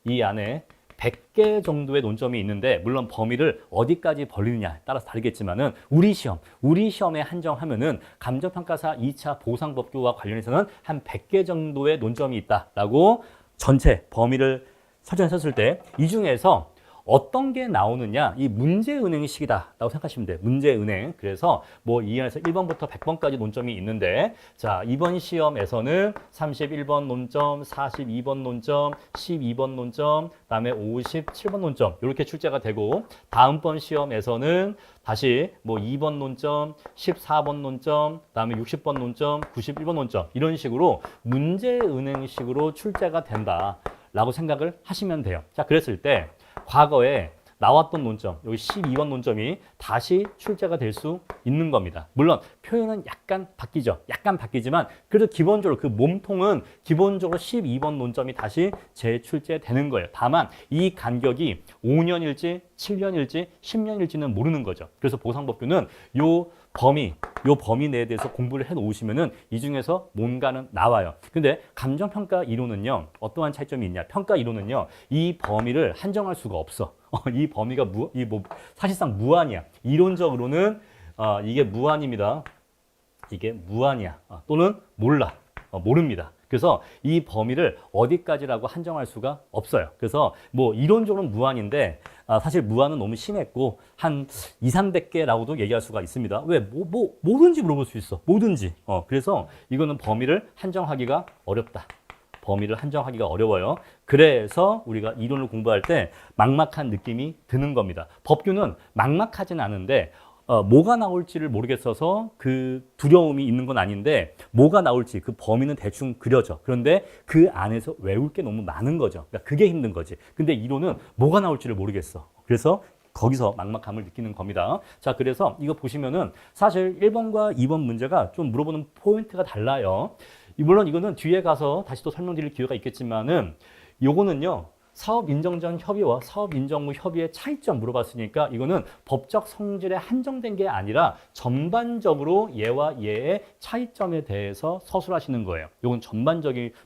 이 안에 100개 정도의 논점이 있는데 물론 범위를 어디까지 벌리느냐에 따라서 다르겠지만은 우리 시험에 한정하면은 감정평가사 2차 보상법규와 관련해서는 한 100개 정도의 논점이 있다라고 전체 범위를 설정했을 때 이 중에서 어떤 게 나오느냐? 이 문제은행식이다라고 생각하시면 돼요. 문제은행. 그래서 뭐 이 안에서 1번부터 100번까지 논점이 있는데 자, 이번 시험에서는 31번 논점, 42번 논점, 12번 논점, 그다음에 57번 논점 이렇게 출제가 되고 다음번 시험에서는 다시 뭐 2번 논점, 14번 논점, 그다음에 60번 논점, 91번 논점 이런 식으로 문제은행식으로 출제가 된다라고 생각을 하시면 돼요. 자, 그랬을 때 과거에 나왔던 논점, 여기 12번 논점이 다시 출제가 될 수 있는 겁니다. 물론 표현은 약간 바뀌죠. 약간 바뀌지만 그래도 기본적으로 그 몸통은 기본적으로 12번 논점이 다시 재출제되는 거예요. 다만 이 간격이 5년일지 7년일지 10년일지는 모르는 거죠. 그래서 보상법규는 요 범위 내에 대해서 공부를 해 놓으시면은 이 중에서 뭔가는 나와요. 근데 감정평가 이론은요, 어떠한 차이점이 있냐? 평가 이론은요, 이 범위를 한정할 수가 없어. 이 범위가 사실상 무한이야. 이론적으로는 이게 무한입니다. 이게 무한이야. 또는 몰라. 모릅니다. 그래서 이 범위를 어디까지라고 한정할 수가 없어요. 그래서 뭐 이론적으로는 무한인데 사실 무한은 너무 심했고 한 2, 300개라고도 얘기할 수가 있습니다. 왜? 뭐든지 물어볼 수 있어. 뭐든지. 그래서 이거는 범위를 한정하기가 어렵다. 범위를 한정하기가 어려워요. 그래서 우리가 이론을 공부할 때 막막한 느낌이 드는 겁니다. 법규는 막막하진 않은데 뭐가 나올지를 모르겠어서 그 두려움이 있는 건 아닌데 뭐가 나올지 그 범위는 대충 그려져. 그런데 그 안에서 외울 게 너무 많은 거죠. 그러니까 그게 힘든 거지. 근데 이론은 뭐가 나올지를 모르겠어. 그래서 거기서 막막함을 느끼는 겁니다. 자, 그래서 이거 보시면은 사실 1번과 2번 문제가 좀 물어보는 포인트가 달라요. 물론 이거는 뒤에 가서 다시 또 설명드릴 기회가 있겠지만은 요거는요. 사업 인정 전 협의와 사업 인정 후 협의의 차이점 물어봤으니까 이거는 법적 성질에 한정된 게 아니라 전반적으로 얘와 얘의 차이점에 대해서 서술하시는 거예요. 이건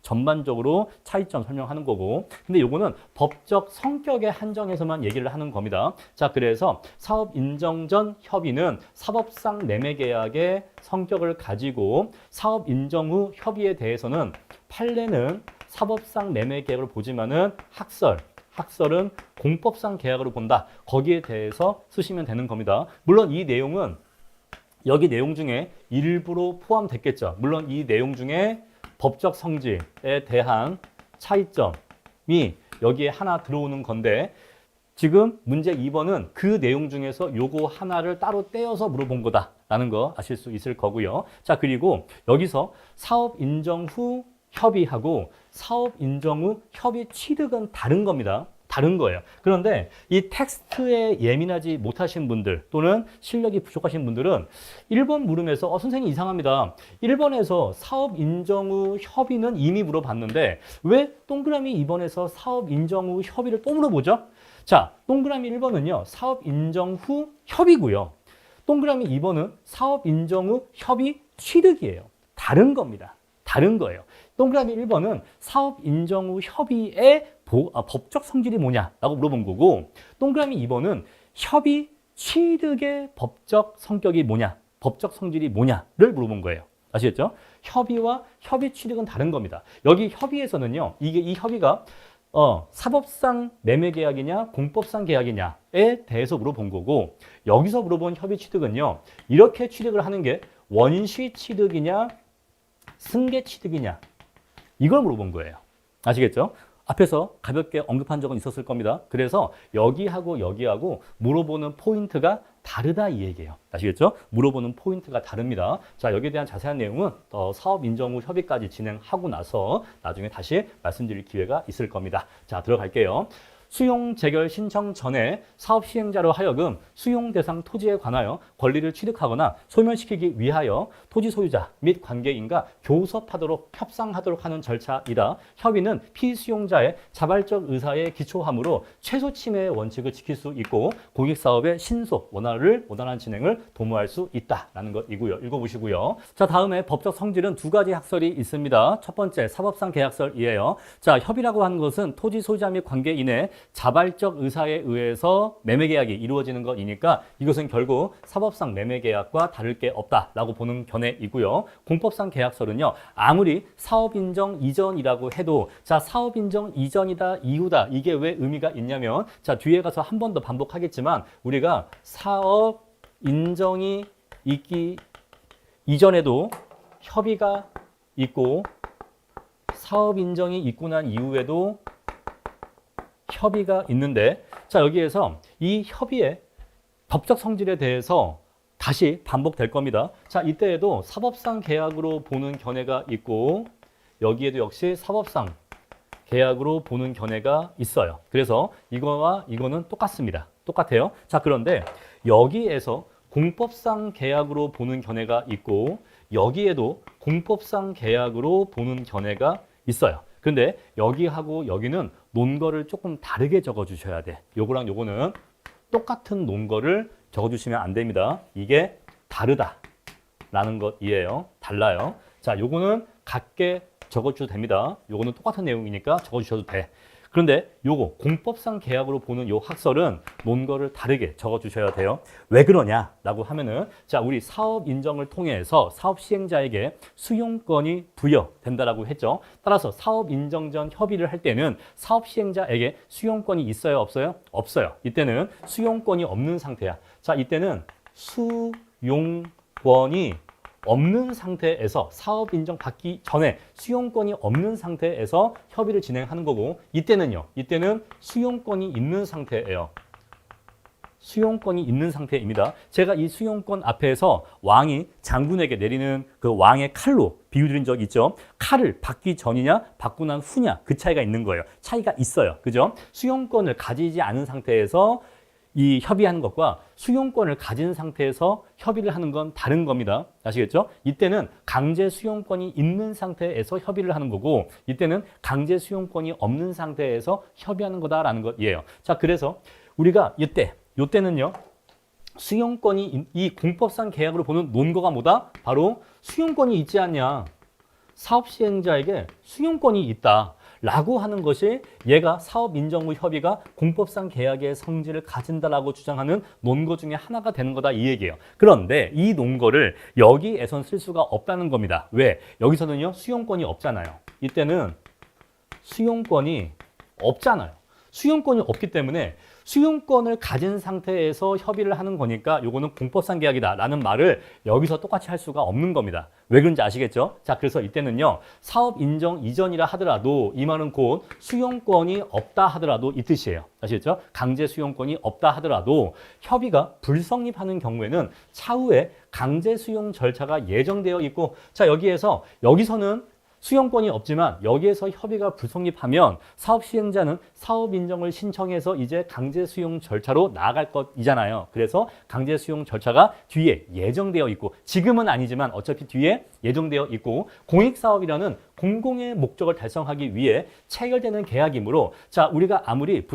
전반적으로 차이점 설명하는 거고, 근데 이거는 법적 성격에 한정해서만 얘기를 하는 겁니다. 자, 그래서 사업 인정 전 협의는 사법상 매매 계약의 성격을 가지고 사업 인정 후 협의에 대해서는 판례는 사법상 매매 계약을 보지만은 학설은 공법상 계약으로 본다. 거기에 대해서 쓰시면 되는 겁니다. 물론 이 내용은 여기 내용 중에 일부로 포함됐겠죠. 물론 이 내용 중에 법적 성질에 대한 차이점이 여기에 하나 들어오는 건데 지금 문제 2번은 그 내용 중에서 요거 하나를 따로 떼어서 물어본 거다라는 거 아실 수 있을 거고요. 자, 그리고 여기서 사업 인정 후 협의하고 사업 인정 후 협의 취득은 다른 겁니다. 다른 거예요. 그런데 이 텍스트에 예민하지 못하신 분들 또는 실력이 부족하신 분들은 1번 물음에서 선생님 이상합니다. 1번에서 사업 인정 후 협의는 이미 물어봤는데 왜 동그라미 2번에서 사업 인정 후 협의를 또 물어보죠? 자, 동그라미 1번은요. 사업 인정 후 협의고요. 동그라미 2번은 사업 인정 후 협의 취득이에요. 다른 겁니다. 다른 거예요. 동그라미 1번은 사업 인정 후 협의의 법적 성질이 뭐냐라고 물어본 거고 동그라미 2번은 협의 취득의 법적 성격이 뭐냐, 법적 성질이 뭐냐를 물어본 거예요. 아시겠죠? 협의와 협의 취득은 다른 겁니다. 여기 협의에서는요. 이 협의가 사법상 매매 계약이냐 공법상 계약이냐에 대해서 물어본 거고 여기서 물어본 협의 취득은요. 이렇게 취득을 하는 게 원시 취득이냐 승계 취득이냐 이걸 물어본 거예요. 아시겠죠? 앞에서 가볍게 언급한 적은 있었을 겁니다. 그래서 여기하고 물어보는 포인트가 다르다 이 얘기예요. 아시겠죠? 물어보는 포인트가 다릅니다. 자, 여기에 대한 자세한 내용은 사업 인정 후 협의까지 진행하고 나서 나중에 다시 말씀드릴 기회가 있을 겁니다. 자, 들어갈게요. 수용 재결 신청 전에 사업 시행자로 하여금 수용 대상 토지에 관하여 권리를 취득하거나 소멸시키기 위하여 토지 소유자 및 관계인과 교섭하도록 협상하도록 하는 절차이다. 협의는 피수용자의 자발적 의사에 기초하므로 최소 침해의 원칙을 지킬 수 있고 공익사업의 신속, 원활한 진행을 도모할 수 있다라는 것이고요. 읽어보시고요. 자, 다음에 법적 성질은 두 가지 학설이 있습니다. 첫 번째, 사법상 계약설이에요. 자, 협의라고 하는 것은 토지 소유자 및 관계인의 자발적 의사에 의해서 매매 계약이 이루어지는 것이니까 이것은 결국 사법상 매매 계약과 다를 게 없다라고 보는 견해이고요. 공법상 계약서는요. 아무리 사업 인정 이전이라고 해도 자, 사업 인정 이전이다, 이후다. 이게 왜 의미가 있냐면 자, 뒤에 가서 한 번 더 반복하겠지만 우리가 사업 인정이 있기 이전에도 협의가 있고 사업 인정이 있고 난 이후에도 협의가 있는데 자, 여기에서 이 협의의 법적 성질에 대해서 다시 반복될 겁니다. 자, 이때에도 사법상 계약으로 보는 견해가 있고 여기에도 역시 사법상 계약으로 보는 견해가 있어요. 그래서 이거와 이거는 똑같습니다. 똑같아요. 자, 그런데 여기에서 공법상 계약으로 보는 견해가 있고 여기에도 공법상 계약으로 보는 견해가 있어요. 근데 여기하고 여기는 논거를 조금 다르게 적어주셔야 돼. 요거랑 요거는 똑같은 논거를 적어주시면 안 됩니다. 이게 다르다라는 것이에요. 달라요. 자, 요거는 같게 적어주셔도 됩니다. 요거는 똑같은 내용이니까 적어주셔도 돼. 그런데 요거 공법상 계약으로 보는 요 학설은 논거를 다르게 적어주셔야 돼요. 왜 그러냐라고 하면은 자, 우리 사업 인정을 통해서 사업 시행자에게 수용권이 부여된다라고 했죠. 따라서 사업 인정 전 협의를 할 때는 사업 시행자에게 수용권이 있어요, 없어요? 없어요. 이때는 수용권이 없는 상태야. 자, 이때는 수용권이 없는 상태에서 사업 인정 받기 전에 수용권이 없는 상태에서 협의를 진행하는 거고 이때는요. 이때는 수용권이 있는 상태예요. 수용권이 있는 상태입니다. 제가 이 수용권 앞에서 왕이 장군에게 내리는 그 왕의 칼로 비유 드린 적 있죠. 칼을 받기 전이냐 받고 난 후냐 그 차이가 있는 거예요. 차이가 있어요. 그죠? 수용권을 가지지 않은 상태에서 이 협의하는 것과 수용권을 가진 상태에서 협의를 하는 건 다른 겁니다. 아시겠죠? 이때는 강제 수용권이 있는 상태에서 협의를 하는 거고 이때는 강제 수용권이 없는 상태에서 협의하는 거다라는 것이에요. 자, 그래서 우리가 요때는요. 수용권이 이 공법상 계약으로 보는 논거가 뭐다? 바로 수용권이 있지 않냐. 사업 시행자에게 수용권이 있다. 라고 하는 것이 얘가 사업 인정 후 협의가 공법상 계약의 성질을 가진다라고 주장하는 논거 중에 하나가 되는 거다 이 얘기예요. 그런데 이 논거를 여기에선 쓸 수가 없다는 겁니다. 왜? 여기서는요 수용권이 없잖아요. 이때는 수용권이 없잖아요. 수용권이 없기 때문에 수용권을 가진 상태에서 협의를 하는 거니까 요거는 공법상 계약이다 라는 말을 여기서 똑같이 할 수가 없는 겁니다. 왜 그런지 아시겠죠? 자, 그래서 이때는요 사업 인정 이전이라 하더라도 이 말은 곧 수용권이 없다 하더라도 이 뜻이에요. 아시겠죠? 강제 수용권이 없다 하더라도 협의가 불성립하는 경우에는 차후에 강제 수용 절차가 예정되어 있고 자, 여기서는 수용권이 없지만 여기에서 협의가 불성립하면 사업 시행자는 사업 인정을 신청해서 이제 강제 수용 절차로 나아갈 것이잖아요. 그래서 강제 수용 절차가 뒤에 예정되어 있고 지금은 아니지만 어차피 뒤에 예정되어 있고 공익사업이라는 공공의 목적을 달성하기 위해 체결되는 계약이므로 자, 우리가 아무리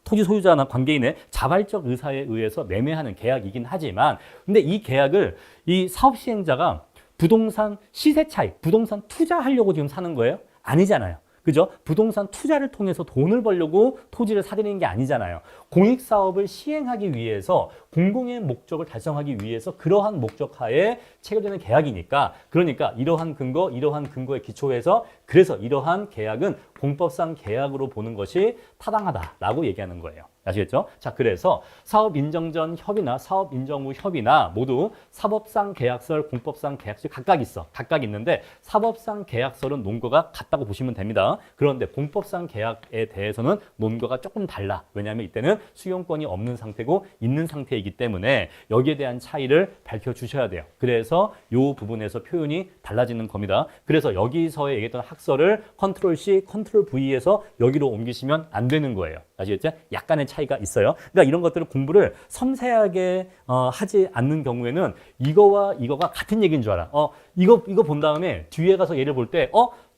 토지 소유자나 관계인의 자발적 의사에 의해서 매매하는 계약이긴 하지만 근데 이 계약을 이 사업 시행자가 부동산 시세 차익, 부동산 투자하려고 지금 사는 거예요? 아니잖아요. 그죠? 부동산 투자를 통해서 돈을 벌려고 토지를 사들이는 게 아니잖아요. 공익사업을 시행하기 위해서 공공의 목적을 달성하기 위해서 그러한 목적하에 체결되는 계약이니까 그러니까 이러한 근거에 기초해서 그래서 이러한 계약은 공법상 계약으로 보는 것이 타당하다라고 얘기하는 거예요. 아시겠죠? 자, 그래서 사업 인정 전 협의나 사업 인정 후 협의나 모두 사법상 계약설, 공법상 계약설 각각 있어. 각각 있는데 사법상 계약설은 논거가 같다고 보시면 됩니다. 그런데 공법상 계약에 대해서는 논거가 조금 달라. 왜냐하면 이때는 수용권이 없는 상태고 있는 상태이기 때문에 여기에 대한 차이를 밝혀주셔야 돼요. 그래서 이 부분에서 표현이 달라지는 겁니다. 그래서 여기서 얘기했던 학설을 컨트롤 C, 컨트롤 V에서 여기로 옮기시면 안 되는 거예요. 아시겠죠? 약간의 차이가 있어요. 그러니까 이런 것들을 공부를 섬세하게 하지 않는 경우에는 이거와 이거가 같은 얘기인 줄 알아. 이거 본 다음에 뒤에 가서 얘를 볼 때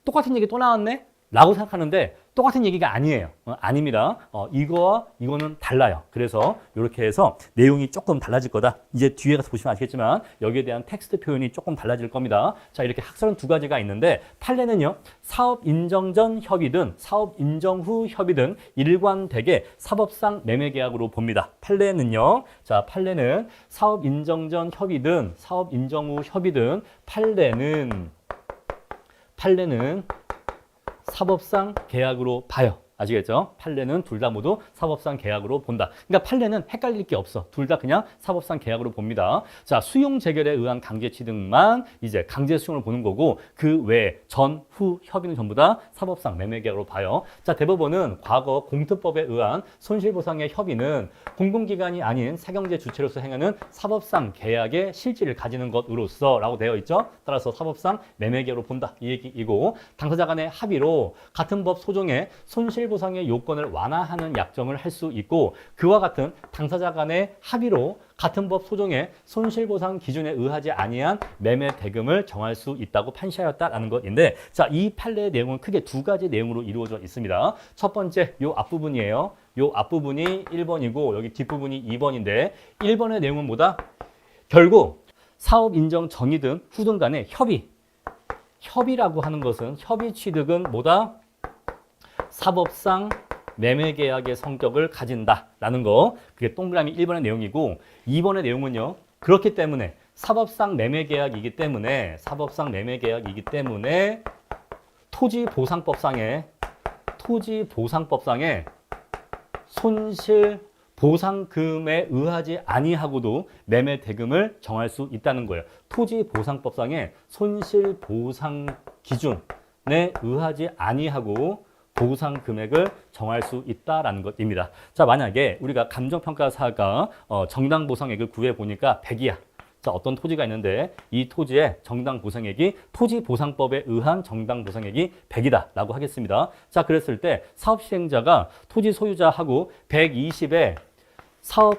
똑같은 얘기 또 나왔네? 라고 생각하는데 똑같은 얘기가 아니에요. 아닙니다. 이거와 이거는 달라요. 그래서 이렇게 해서 내용이 조금 달라질 거다. 이제 뒤에 가서 보시면 아시겠지만 여기에 대한 텍스트 표현이 조금 달라질 겁니다. 자, 이렇게 학설은 두 가지가 있는데 판례는요. 사업 인정 전 협의든 사업 인정 후 협의든 일관되게 사법상 매매계약으로 봅니다. 판례는요. 자, 판례는 사업 인정 전 협의든 사업 인정 후 협의든 판례는 사법상 계약으로 봐요. 아시겠죠? 판례는 둘 다 모두 사법상 계약으로 본다. 그러니까 판례는 헷갈릴 게 없어. 둘 다 그냥 사법상 계약으로 봅니다. 자, 수용 재결에 의한 강제 취득만 이제 강제 수용을 보는 거고 그 외 전, 후 협의는 전부 다 사법상 매매 계약으로 봐요. 자, 대법원은 과거 공특법에 의한 손실보상의 협의는 공공기관이 아닌 사경제 주체로서 행하는 사법상 계약의 실질을 가지는 것으로서라고 되어 있죠. 따라서 사법상 매매 계약으로 본다. 이 얘기이고 당사자 간의 합의로 같은 법 소정의 손실보상의 요건을 완화하는 약정을 할 수 있고 그와 같은 당사자 간의 합의로 같은 법 소정의 손실보상 기준에 의하지 아니한 매매 대금을 정할 수 있다고 판시하였다라는 것인데 자, 이 판례의 내용은 크게 두 가지 내용으로 이루어져 있습니다. 첫 번째 요 앞부분이에요. 요 앞부분이 1번이고 여기 뒷부분이 2번인데 1번의 내용은 뭐다? 결국 사업 인정 전이든 후든 간의 협의라고 하는 것은 협의 취득은 뭐다? 사법상 매매계약의 성격을 가진다라는 거. 그게 동그라미 1번의 내용이고 2번의 내용은요. 그렇기 때문에 사법상 매매계약이기 때문에 토지보상법상의 손실보상금에 의하지 아니하고도 매매 대금을 정할 수 있다는 거예요. 토지보상법상의 손실보상 기준에 의하지 아니하고 보상 금액을 정할 수 있다라는 것입니다. 자, 만약에 우리가 감정평가사가 정당 보상액을 구해 보니까 100이야. 자, 어떤 토지가 있는데 이 토지의 정당 보상액이 토지보상법에 의한 정당 보상액이 100이다라고 하겠습니다. 자, 그랬을 때 사업 시행자가 토지 소유자하고 120에 사업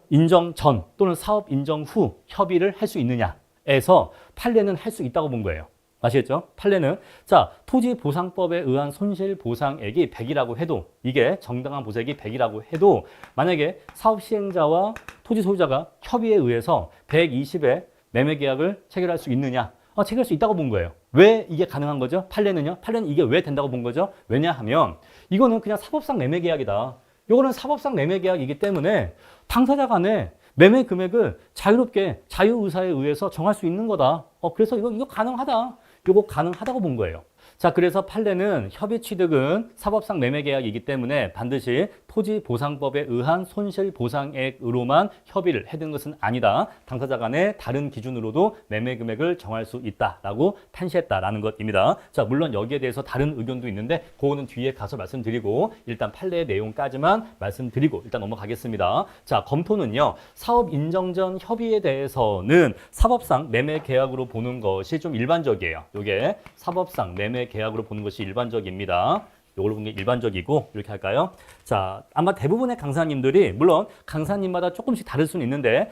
인정 전 또는 사업 인정 후 협의를 할 수 있느냐에서 판례는 할 수 있다고 본 거예요. 아시겠죠? 판례는 자, 토지보상법에 의한 손실보상액이 100이라고 해도 이게 정당한 보상액이 100이라고 해도 만약에 사업 시행자와 토지 소유자가 협의에 의해서 120의 매매계약을 체결할 수 있느냐? 체결할 수 있다고 본 거예요. 왜 이게 가능한 거죠? 판례는요? 판례는 이게 왜 된다고 본 거죠? 왜냐하면 이거는 그냥 사법상 매매계약이다. 이거는 사법상 매매계약이기 때문에 당사자 간에 매매 금액을 자유롭게 자유의사에 의해서 정할 수 있는 거다. 그래서 이거 가능하다. 이거 가능하다고 본 거예요. 자, 그래서 판례는 협의 취득은 사법상 매매계약이기 때문에 반드시 토지보상법에 의한 손실보상액으로만 협의를 해야 되는 것은 아니다. 당사자 간의 다른 기준으로도 매매 금액을 정할 수 있다라고 판시했다라는 것입니다. 자, 물론 여기에 대해서 다른 의견도 있는데 그거는 뒤에 가서 말씀드리고 일단 판례의 내용까지만 말씀드리고 일단 넘어가겠습니다. 자, 검토는요. 사업 인정 전 협의에 대해서는 사법상 매매계약으로 보는 것이 좀 일반적이에요. 이게 사법상 매매계약으로 보는 것이 일반적입니다. 요걸로 보는 게 일반적이고 이렇게 할까요? 자, 아마 대부분의 강사님들이 물론 강사님마다 조금씩 다를 수는 있는데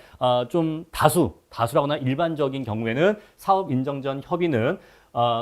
좀 다수라거나 일반적인 경우에는 사업 인정 전 협의는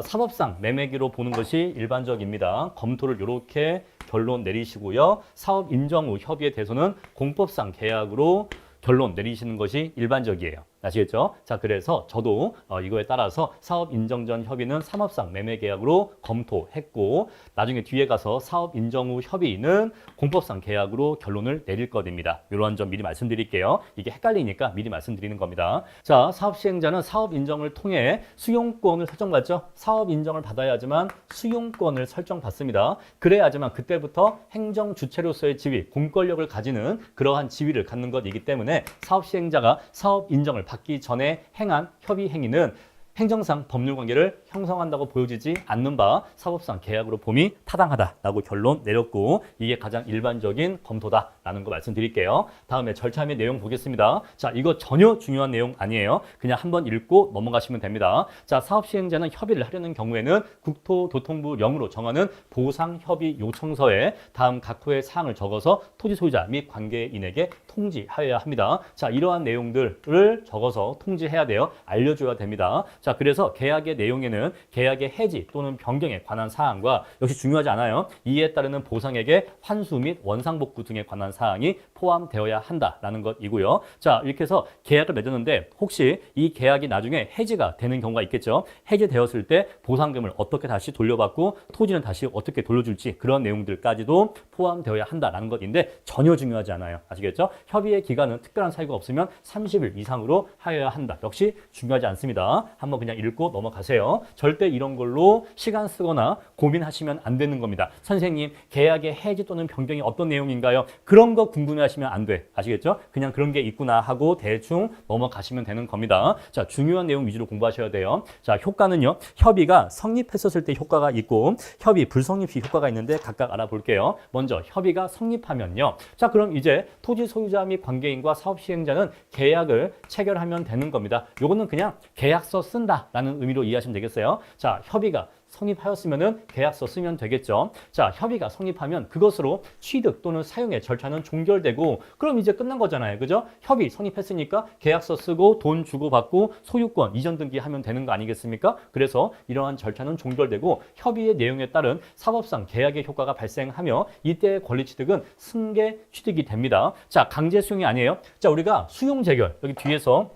사법상 매매기로 보는 것이 일반적입니다. 검토를 이렇게 결론 내리시고요. 사업 인정 후 협의에 대해서는 공법상 계약으로 결론 내리시는 것이 일반적이에요. 아시겠죠? 자, 그래서 저도 이거에 따라서 사업 인정 전 협의는 사법상 매매 계약으로 검토했고 나중에 뒤에 가서 사업 인정 후 협의는 공법상 계약으로 결론을 내릴 것입니다. 이러한 점 미리 말씀드릴게요. 이게 헷갈리니까 미리 말씀드리는 겁니다. 자, 사업 시행자는 사업 인정을 통해 수용권을 설정받죠. 사업 인정을 받아야지만 수용권을 설정받습니다. 그래야지만 그때부터 행정 주체로서의 지위, 공권력을 가지는 그러한 지위를 갖는 것이기 때문에 사업 시행자가 사업 인정을 받기 전에 행한 협의 행위는 행정상 법률관계를 형성한다고 보여지지 않는 바 사법상 계약으로 봄이 타당하다라고 결론 내렸고 이게 가장 일반적인 검토다라는 거 말씀드릴게요. 다음에 절차 및 내용 보겠습니다. 자, 이거 전혀 중요한 내용 아니에요. 그냥 한번 읽고 넘어가시면 됩니다. 자, 사업 시행자는 협의를 하려는 경우에는 국토교통부령으로 정하는 보상협의 요청서에 다음 각 호의 사항을 적어서 토지 소유자 및 관계인에게 통지하여야 합니다. 자, 이러한 내용들을 적어서 통지해야 돼요. 알려줘야 됩니다. 자, 자, 그래서 계약의 내용에는 계약의 해지 또는 변경에 관한 사항과 역시 중요하지 않아요. 이에 따르는 보상액의 환수 및 원상복구 등에 관한 사항이 포함되어야 한다라는 것이고요. 자, 이렇게 해서 계약을 맺었는데 혹시 이 계약이 나중에 해지가 되는 경우가 있겠죠. 해지되었을 때 보상금을 어떻게 다시 돌려받고 토지는 다시 어떻게 돌려줄지 그런 내용들까지도 포함되어야 한다라는 것인데 전혀 중요하지 않아요. 아시겠죠? 협의의 기간은 특별한 사유가 없으면 30일 이상으로 하여야 한다. 역시 중요하지 않습니다. 한번 그냥 읽고 넘어가세요. 절대 이런 걸로 시간 쓰거나 고민하시면 안 되는 겁니다. 선생님, 계약의 해지 또는 변경이 어떤 내용인가요? 그런 거 궁금해하시면 안 돼. 아시겠죠? 그냥 그런 게 있구나 하고 대충 넘어가시면 되는 겁니다. 자, 중요한 내용 위주로 공부하셔야 돼요. 자, 효과는요. 협의가 성립했었을 때 효과가 있고 협의 불성립 시 효과가 있는데 각각 알아볼게요. 먼저 협의가 성립하면요. 자, 그럼 이제 토지 소유자 및 관계인과 사업 시행자는 계약을 체결하면 되는 겁니다. 요거는 그냥 계약서 쓴다라는 의미로 이해하시면 되겠어요. 자, 협의가 성립하였으면은 계약서 쓰면 되겠죠. 자, 협의가 성립하면 그것으로 취득 또는 사용의 절차는 종결되고 그럼 이제 끝난 거잖아요. 그죠? 협의 성립했으니까 계약서 쓰고 돈 주고 받고 소유권 이전 등기하면 되는 거 아니겠습니까? 그래서 이러한 절차는 종결되고 협의의 내용에 따른 사법상 계약의 효과가 발생하며 이때의 권리 취득은 승계 취득이 됩니다. 자, 강제 수용이 아니에요. 자, 우리가 수용 재결 여기 뒤에서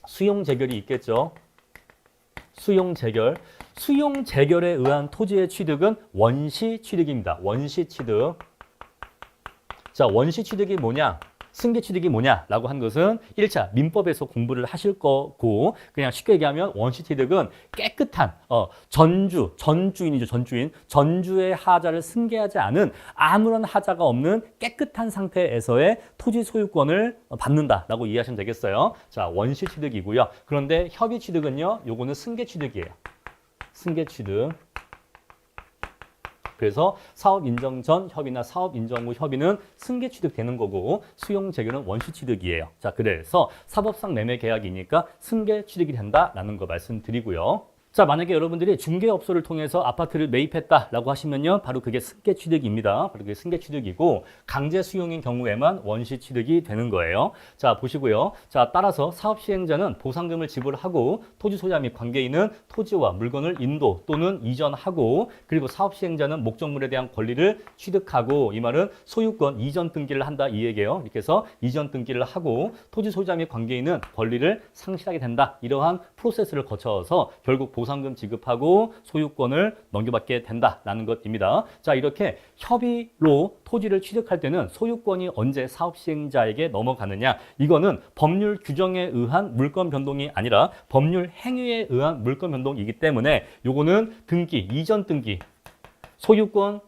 수용 재결이 있겠죠. 수용 재결. 수용 재결에 의한 토지의 취득은 원시 취득입니다. 원시 취득. 자, 원시 취득이 뭐냐? 승계 취득이 뭐냐라고 한 것은 1차 민법에서 공부를 하실 거고 그냥 쉽게 얘기하면 원시 취득은 깨끗한 전주인이죠. 전주의 하자를 승계하지 않은 아무런 하자가 없는 깨끗한 상태에서의 토지 소유권을 받는다라고 이해하시면 되겠어요. 자, 원시 취득이고요. 그런데 협의 취득은요. 요거는 승계 취득이에요. 승계 취득. 그래서 사업 인정 전 협의나 사업 인정 후 협의는 승계 취득되는 거고 수용 재결은 원시 취득이에요. 자, 그래서 사법상 매매 계약이니까 승계 취득이 된다라는 거 말씀드리고요. 자, 만약에 여러분들이 중개업소를 통해서 아파트를 매입했다라고 하시면요. 바로 그게 승계 취득입니다. 바로 그게 승계 취득이고 강제 수용인 경우에만 원시 취득이 되는 거예요. 자, 보시고요. 자, 따라서 사업 시행자는 보상금을 지불하고 토지 소유자 및 관계인은 토지와 물건을 인도 또는 이전하고 그리고 사업 시행자는 목적물에 대한 권리를 취득하고 이 말은 소유권 이전 등기를 한다 이 얘기예요. 이렇게 해서 이전 등기를 하고 토지 소유자 및 관계인은 권리를 상실하게 된다. 이러한 프로세스를 거쳐서 결국 보상금 지급하고 소유권을 넘겨받게 된다라는 것입니다. 자, 이렇게 협의로 토지를 취득할 때는 소유권이 언제 사업 시행자에게 넘어가느냐? 이거는 법률 규정에 의한 물권 변동이 아니라 법률 행위에 의한 물권 변동이기 때문에 요거는 등기, 이전 등기, 소유권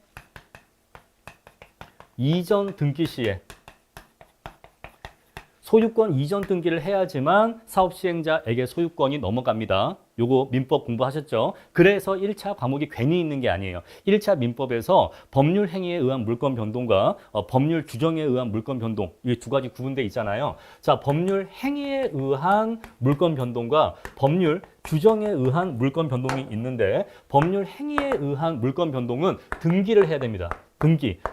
이전 등기 시에 소유권 이전 등기를 해야지만 사업 시행자에게 소유권이 넘어갑니다. 요거 민법 공부하셨죠? 그래서 1차 과목이 괜히 있는 게 아니에요. 1차 민법에서 법률 행위에 의한 물권 변동과 법률 규정에 의한 물권 변동 이 두 가지 구분돼 있잖아요. 자, 법률 행위에 의한 물권 변동과 법률 규정에 의한 물권 변동이 있는데 법률 행위에 의한 물권 변동은 등기를 해야 됩니다.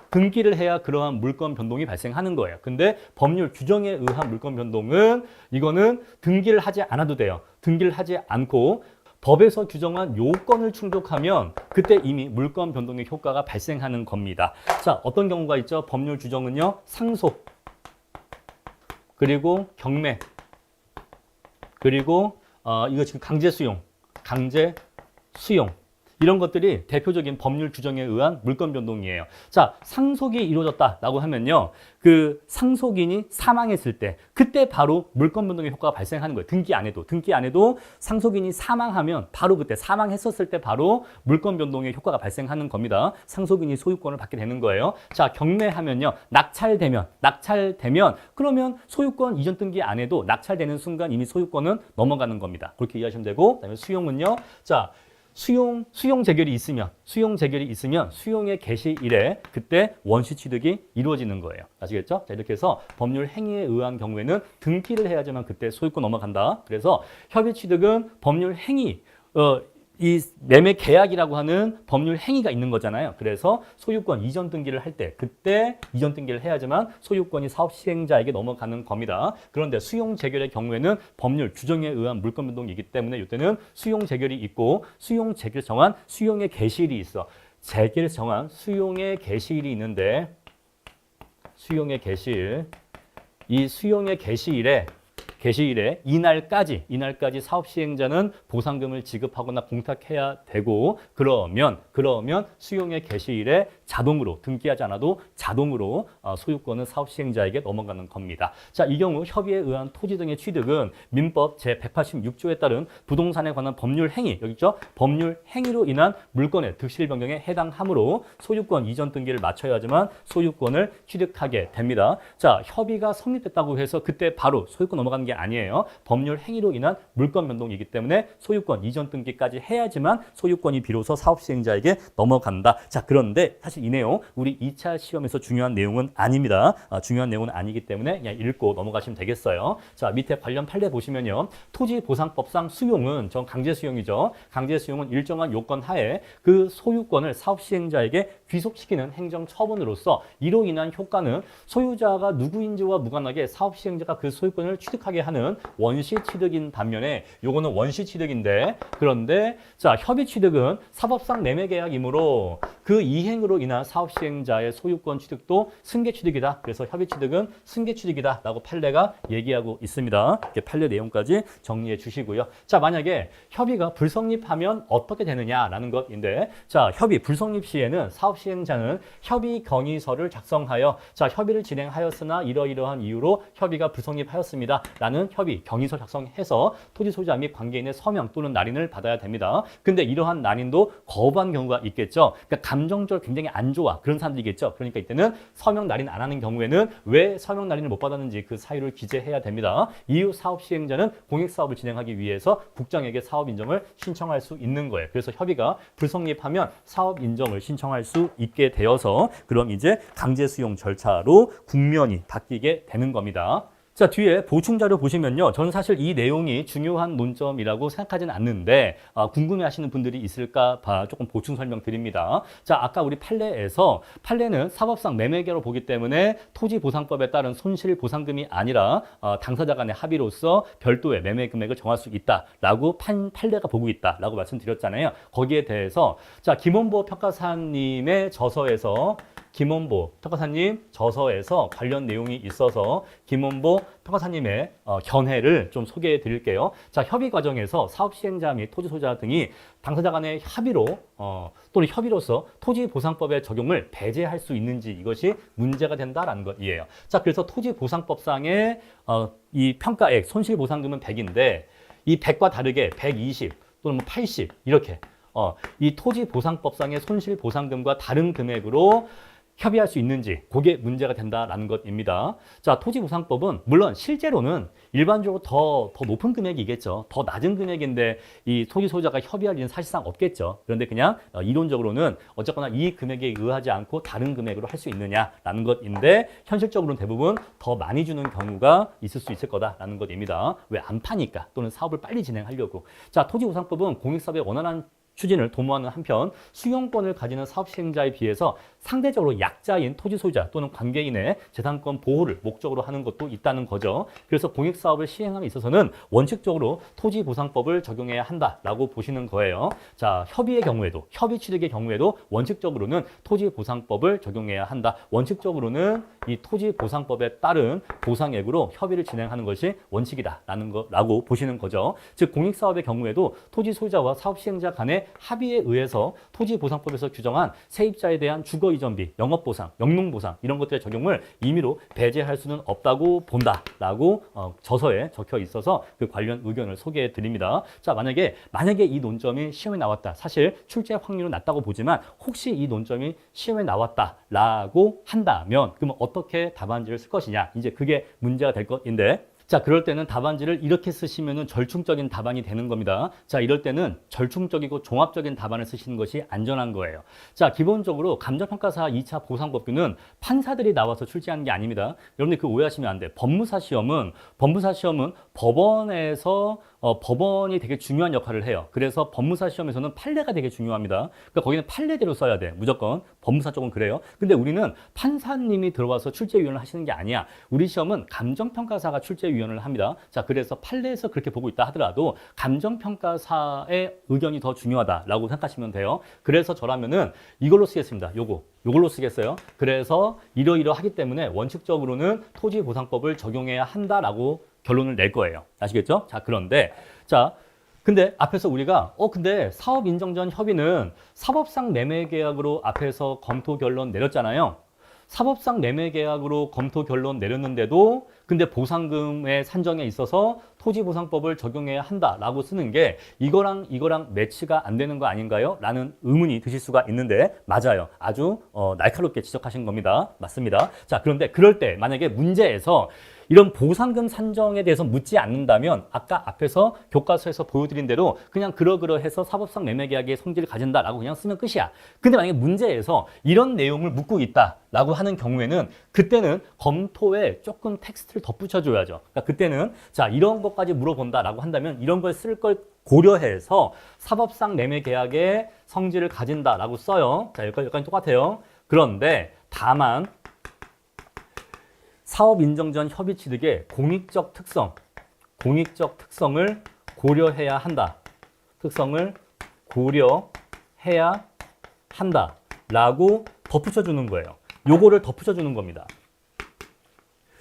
등기를 해야 그러한 물권 변동이 발생하는 거예요. 근데 법률 규정에 의한 물권 변동은 이거는 등기를 하지 않아도 돼요. 등기를 하지 않고 법에서 규정한 요건을 충족하면 그때 이미 물권 변동의 효과가 발생하는 겁니다. 자, 어떤 경우가 있죠? 법률 규정은요. 상속, 그리고 경매, 그리고 이거 지금 강제 수용 이런 것들이 대표적인 법률 규정에 의한 물권 변동이에요. 자, 상속이 이루어졌다라고 하면요. 그 상속인이 사망했을 때 그때 바로 물권 변동의 효과가 발생하는 거예요. 등기 안 해도 상속인이 사망하면 바로 그때 사망했었을 때 바로 물권 변동의 효과가 발생하는 겁니다. 상속인이 소유권을 받게 되는 거예요. 자, 경매하면요. 낙찰되면 그러면 소유권 이전 등기 안 해도 낙찰되는 순간 이미 소유권은 넘어가는 겁니다. 그렇게 이해하시면 되고 그다음에 수용은요. 자, 수용 재결이 있으면 수용의 개시일에 그때 원시 취득이 이루어지는 거예요. 아시겠죠? 자, 이렇게 해서 법률 행위에 의한 경우에는 등기를 해야지만 그때 소유권 넘어간다. 그래서 협의 취득은 법률 행위 이 매매 계약이라고 하는 법률 행위가 있는 거잖아요. 그래서 소유권 이전 등기를 할 때 그때 이전 등기를 해야지만 소유권이 사업 시행자에게 넘어가는 겁니다. 그런데 수용 재결의 경우에는 법률 규정에 의한 물권 변동이기 때문에 이때는 수용 재결이 있고 수용 재결 정한 수용의 개시일이 있어. 재결 정한 수용의 개시일이 있는데 수용의 개시일 이 수용의 개시일에 이날까지 사업 시행자는 보상금을 지급하거나 공탁해야 되고 그러면 수용의 개시일에 자동으로 등기하지 않아도 자동으로 소유권은 사업 시행자에게 넘어가는 겁니다. 자, 이 경우 협의에 의한 토지 등의 취득은 민법 제186조에 따른 부동산에 관한 법률 행위, 여기 있죠? 법률 행위로 인한 물권의 득실 변경에 해당하므로 소유권 이전 등기를 마쳐야지만 소유권을 취득하게 됩니다. 자, 협의가 성립됐다고 해서 그때 바로 소유권 넘어가는 게 아니에요. 법률 행위로 인한 물권 변동이기 때문에 소유권 이전 등기까지 해야지만 소유권이 비로소 사업 시행자에게 넘어간다. 자, 그런데 사실 이 내용 우리 2차 시험에서 중요한 내용은 아닙니다. 중요한 내용은 아니기 때문에 그냥 읽고 넘어가시면 되겠어요. 자, 밑에 관련 판례 보시면요. 토지보상법상 수용은 전 강제 수용이죠. 강제 수용은 일정한 요건 하에 그 소유권을 사업 시행자에게 귀속시키는 행정 처분으로서 이로 인한 효과는 소유자가 누구인지와 무관하게 사업 시행자가 그 소유권을 취득하게 하는 원시 취득인 반면에 요거는 원시 취득인데 그런데 자, 협의 취득은 사법상 매매 계약이므로 그 이행으로 인한 사업 시행자의 소유권 취득도 승계 취득이다. 그래서 협의 취득은 승계 취득이다라고 판례가 얘기하고 있습니다. 이렇게 판례 내용까지 정리해 주시고요. 자, 만약에 협의가 불성립하면 어떻게 되느냐라는 것인데 자, 협의 불성립 시에는 사업 시행자는 협의 경위서를 작성하여 자, 협의를 진행하였으나 이러이러한 이유로 협의가 불성립하였습니다. 라는 협의 경위서 작성해서 토지 소유자 및 관계인의 서명 또는 날인을 받아야 됩니다. 근데 이러한 날인도 거부한 경우가 있겠죠. 그러니까 감정적으로 굉장히 안 좋아. 그런 사람들이겠죠. 그러니까 이때는 서명 날인 안 하는 경우에는 왜 서명 날인을 못 받았는지 그 사유를 기재해야 됩니다. 이후 사업 시행자는 공익 사업을 진행하기 위해서 국장에게 사업 인정을 신청할 수 있는 거예요. 그래서 협의가 불성립하면 사업 인정을 신청할 수 있게 되어서 그럼 이제 강제 수용 절차로 국면이 바뀌게 되는 겁니다. 자, 뒤에 보충 자료 보시면요. 저는 사실 이 내용이 중요한 논점이라고 생각하지는 않는데 궁금해하시는 분들이 있을까 봐 조금 보충 설명 드립니다. 자, 아까 우리 판례는 사법상 매매계로 보기 때문에 토지보상법에 따른 손실보상금이 아니라 당사자 간의 합의로서 별도의 매매 금액을 정할 수 있다라고 판례가 보고 있다라고 말씀드렸잖아요. 거기에 대해서 자, 김원보 평가사님의 저서에서 김원보 평가사님 저서에서 관련 내용이 있어서 김원보 평가사님의 견해를 좀 소개해 드릴게요. 자, 협의 과정에서 사업 시행자 및 토지 소유자 등이 당사자 간의 합의로 또는 협의로서 토지보상법의 적용을 배제할 수 있는지 이것이 문제가 된다라는 것이에요. 자, 그래서 토지보상법상의 이 평가액 손실보상금은 100인데 이 100과 다르게 120 또는 80 이렇게 이 토지보상법상의 손실보상금과 다른 금액으로 협의할 수 있는지 그게 문제가 된다라는 것입니다. 자, 토지보상법은 물론 실제로는 일반적으로 더 높은 금액이겠죠. 더 낮은 금액인데 이 토지 소유자가 협의할 일은 사실상 없겠죠. 그런데 그냥 이론적으로는 어쨌거나 이 금액에 의하지 않고 다른 금액으로 할 수 있느냐라는 것인데 현실적으로는 대부분 더 많이 주는 경우가 있을 수 있을 거다라는 것입니다. 왜 안 파니까 또는 사업을 빨리 진행하려고. 자, 토지보상법은 공익사업의 원활한 추진을 도모하는 한편 수용권을 가지는 사업 시행자에 비해서 상대적으로 약자인 토지 소유자 또는 관계인의 재산권 보호를 목적으로 하는 것도 있다는 거죠. 그래서 공익 사업을 시행함에 있어서는 원칙적으로 토지보상법을 적용해야 한다라고 보시는 거예요. 자, 협의 취득의 경우에도 원칙적으로는 토지보상법을 적용해야 한다. 원칙적으로는 이 토지보상법에 따른 보상액으로 협의를 진행하는 것이 원칙이다라는 거라고 보시는 거죠. 즉 공익 사업의 경우에도 토지 소유자와 사업 시행자 간의 합의에 의해서 토지보상법에서 규정한 세입자에 대한 주거이전비, 영업보상, 영농보상 이런 것들의 적용을 임의로 배제할 수는 없다고 본다라고 저서에 적혀 있어서 그 관련 의견을 소개해 드립니다. 자, 만약에 이 논점이 시험에 나왔다. 사실 출제 확률은 낮다고 보지만 혹시 이 논점이 시험에 나왔다라고 한다면 그러면 어떻게 답안지를 쓸 것이냐. 이제 그게 문제가 될 것인데 자, 그럴 때는 답안지를 이렇게 쓰시면은 절충적인 답안이 되는 겁니다. 자, 이럴 때는 절충적이고 종합적인 답안을 쓰시는 것이 안전한 거예요. 자, 기본적으로 감정평가사 2차 보상법규는 판사들이 나와서 출제하는 게 아닙니다. 여러분들 그 오해하시면 안 돼. 법무사 시험은 법원에서 법원이 되게 중요한 역할을 해요. 그래서 법무사 시험에서는 판례가 되게 중요합니다. 그러니까 거기는 판례대로 써야 돼. 무조건. 법무사 쪽은 그래요. 근데 우리는 판사님이 들어와서 출제위원을 하시는 게 아니야. 우리 시험은 감정평가사가 출제위원을 합니다. 자, 그래서 판례에서 그렇게 보고 있다 하더라도 감정평가사의 의견이 더 중요하다라고 생각하시면 돼요. 그래서 저라면은 이걸로 쓰겠습니다. 요걸로 쓰겠어요. 그래서 이러이러하기 때문에 원칙적으로는 토지보상법을 적용해야 한다라고 결론을 낼 거예요. 아시겠죠? 자, 그런데 근데 앞에서 우리가 근데 사업인정전 협의는 사법상 매매계약으로 앞에서 검토 결론 내렸잖아요. 사법상 매매계약으로 검토 결론 내렸는데도 근데 보상금의 산정에 있어서 토지보상법을 적용해야 한다라고 쓰는 게 이거랑 매치가 안 되는 거 아닌가요? 라는 의문이 드실 수가 있는데 맞아요. 아주 날카롭게 지적하신 겁니다. 맞습니다. 자, 그런데 그럴 때 만약에 문제에서 이런 보상금 산정에 대해서 묻지 않는다면 아까 앞에서 교과서에서 보여드린 대로 그냥 그러해서 사법상 매매계약의 성질을 가진다라고 그냥 쓰면 끝이야. 근데 만약에 문제에서 이런 내용을 묻고 있다라고 하는 경우에는 그때는 검토에 조금 텍스트를 덧붙여줘야죠. 그러니까 그때는 자 이런 것까지 물어본다라고 한다면 이런 걸 쓸 걸 고려해서 사법상 매매계약의 성질을 가진다라고 써요. 자 여기까지 똑같아요. 그런데 다만 사업인정전 협의 취득의 공익적 특성을 고려해야 한다. 특성을 고려해야 한다라고 덧붙여주는 거예요. 요거를 덧붙여주는 겁니다.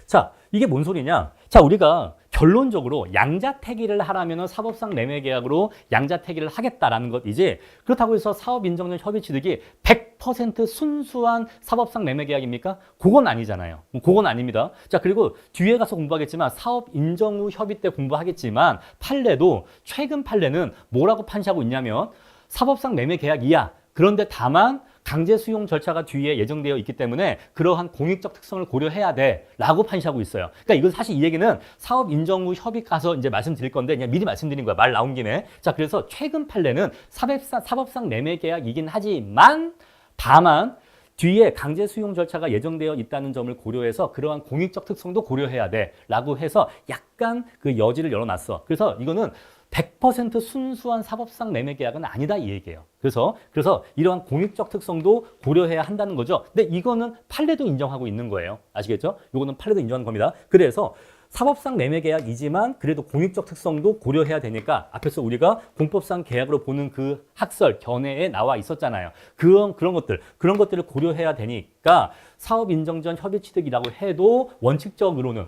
자, 이게 뭔 소리냐? 자, 우리가 결론적으로 양자택일을 하라면 사법상 매매계약으로 양자택일을 하겠다라는 것이지 그렇다고 해서 사업인정전 협의 취득이 100% 순수한 사법상 매매계약입니까? 그건 아니잖아요. 그건 아닙니다. 자, 그리고 뒤에 가서 공부하겠지만 사업인정 후 협의 때 공부하겠지만 판례도 최근 판례는 뭐라고 판시하고 있냐면 사법상 매매계약이야. 그런데 다만 강제 수용 절차가 뒤에 예정되어 있기 때문에 그러한 공익적 특성을 고려해야 돼 라고 판시하고 있어요. 그러니까 이건 사실 이 얘기는 사업 인정 후 협의 가서 이제 말씀드릴 건데 그냥 미리 말씀드린 거야. 말 나온 김에. 자, 그래서 최근 판례는 사법상 매매 계약이긴 하지만 다만 뒤에 강제 수용 절차가 예정되어 있다는 점을 고려해서 그러한 공익적 특성도 고려해야 돼 라고 해서 약간 그 여지를 열어놨어. 그래서 이거는 100% 순수한 사법상 매매 계약은 아니다 이 얘기예요. 그래서 이러한 공익적 특성도 고려해야 한다는 거죠. 근데 이거는 판례도 인정하고 있는 거예요. 아시겠죠? 이거는 판례도 인정하는 겁니다. 그래서 사법상 매매 계약이지만 그래도 공익적 특성도 고려해야 되니까 앞에서 우리가 공법상 계약으로 보는 그 학설 견해에 나와 있었잖아요. 그런 것들을 고려해야 되니까 사업 인정 전 협의 취득이라고 해도 원칙적으로는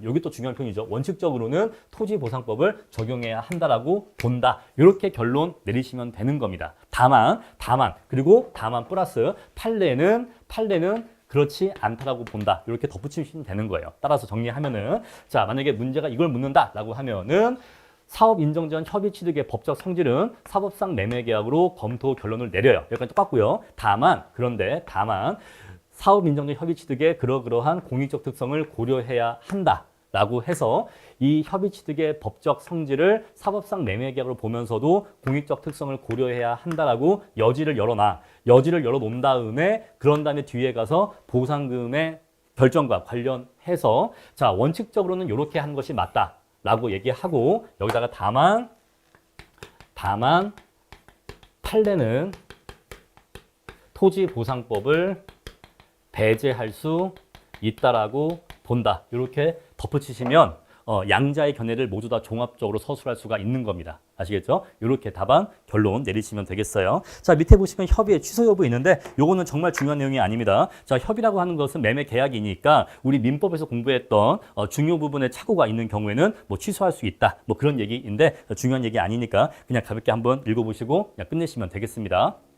여기 또 중요한 표현이죠. 원칙적으로는 토지보상법을 적용해야 한다라고 본다. 이렇게 결론 내리시면 되는 겁니다. 다만 플러스 판례는 그렇지 않다라고 본다. 이렇게 덧붙이시면 되는 거예요. 따라서 정리하면은 자, 만약에 문제가 이걸 묻는다라고 하면은 사업 인정 전 협의 취득의 법적 성질은 사법상 매매 계약으로 검토 결론을 내려요. 여기까지 똑같고요. 다만 사업 인정 전 협의 취득의 그러한 공익적 특성을 고려해야 한다. 라고 해서 이 협의 취득의 법적 성질을 사법상 매매 계약으로 보면서도 공익적 특성을 고려해야 한다라고 여지를 열어놓은 다음에 그런 다음에 뒤에 가서 보상금의 결정과 관련해서 자 원칙적으로는 이렇게 하는 것이 맞다라고 얘기하고 여기다가 다만 판례는 토지보상법을 배제할 수 있다라고 본다. 이렇게 덧붙이시면 양자의 견해를 모두 다 종합적으로 서술할 수가 있는 겁니다. 아시겠죠? 이렇게 답안 결론 내리시면 되겠어요. 자, 밑에 보시면 협의의 취소 여부 있는데 요거는 정말 중요한 내용이 아닙니다. 자, 협의라고 하는 것은 매매 계약이니까 우리 민법에서 공부했던 중요 부분에 착오가 있는 경우에는 뭐 취소할 수 있다. 뭐 그런 얘기인데 중요한 얘기 아니니까 그냥 가볍게 한번 읽어보시고 그냥 끝내시면 되겠습니다.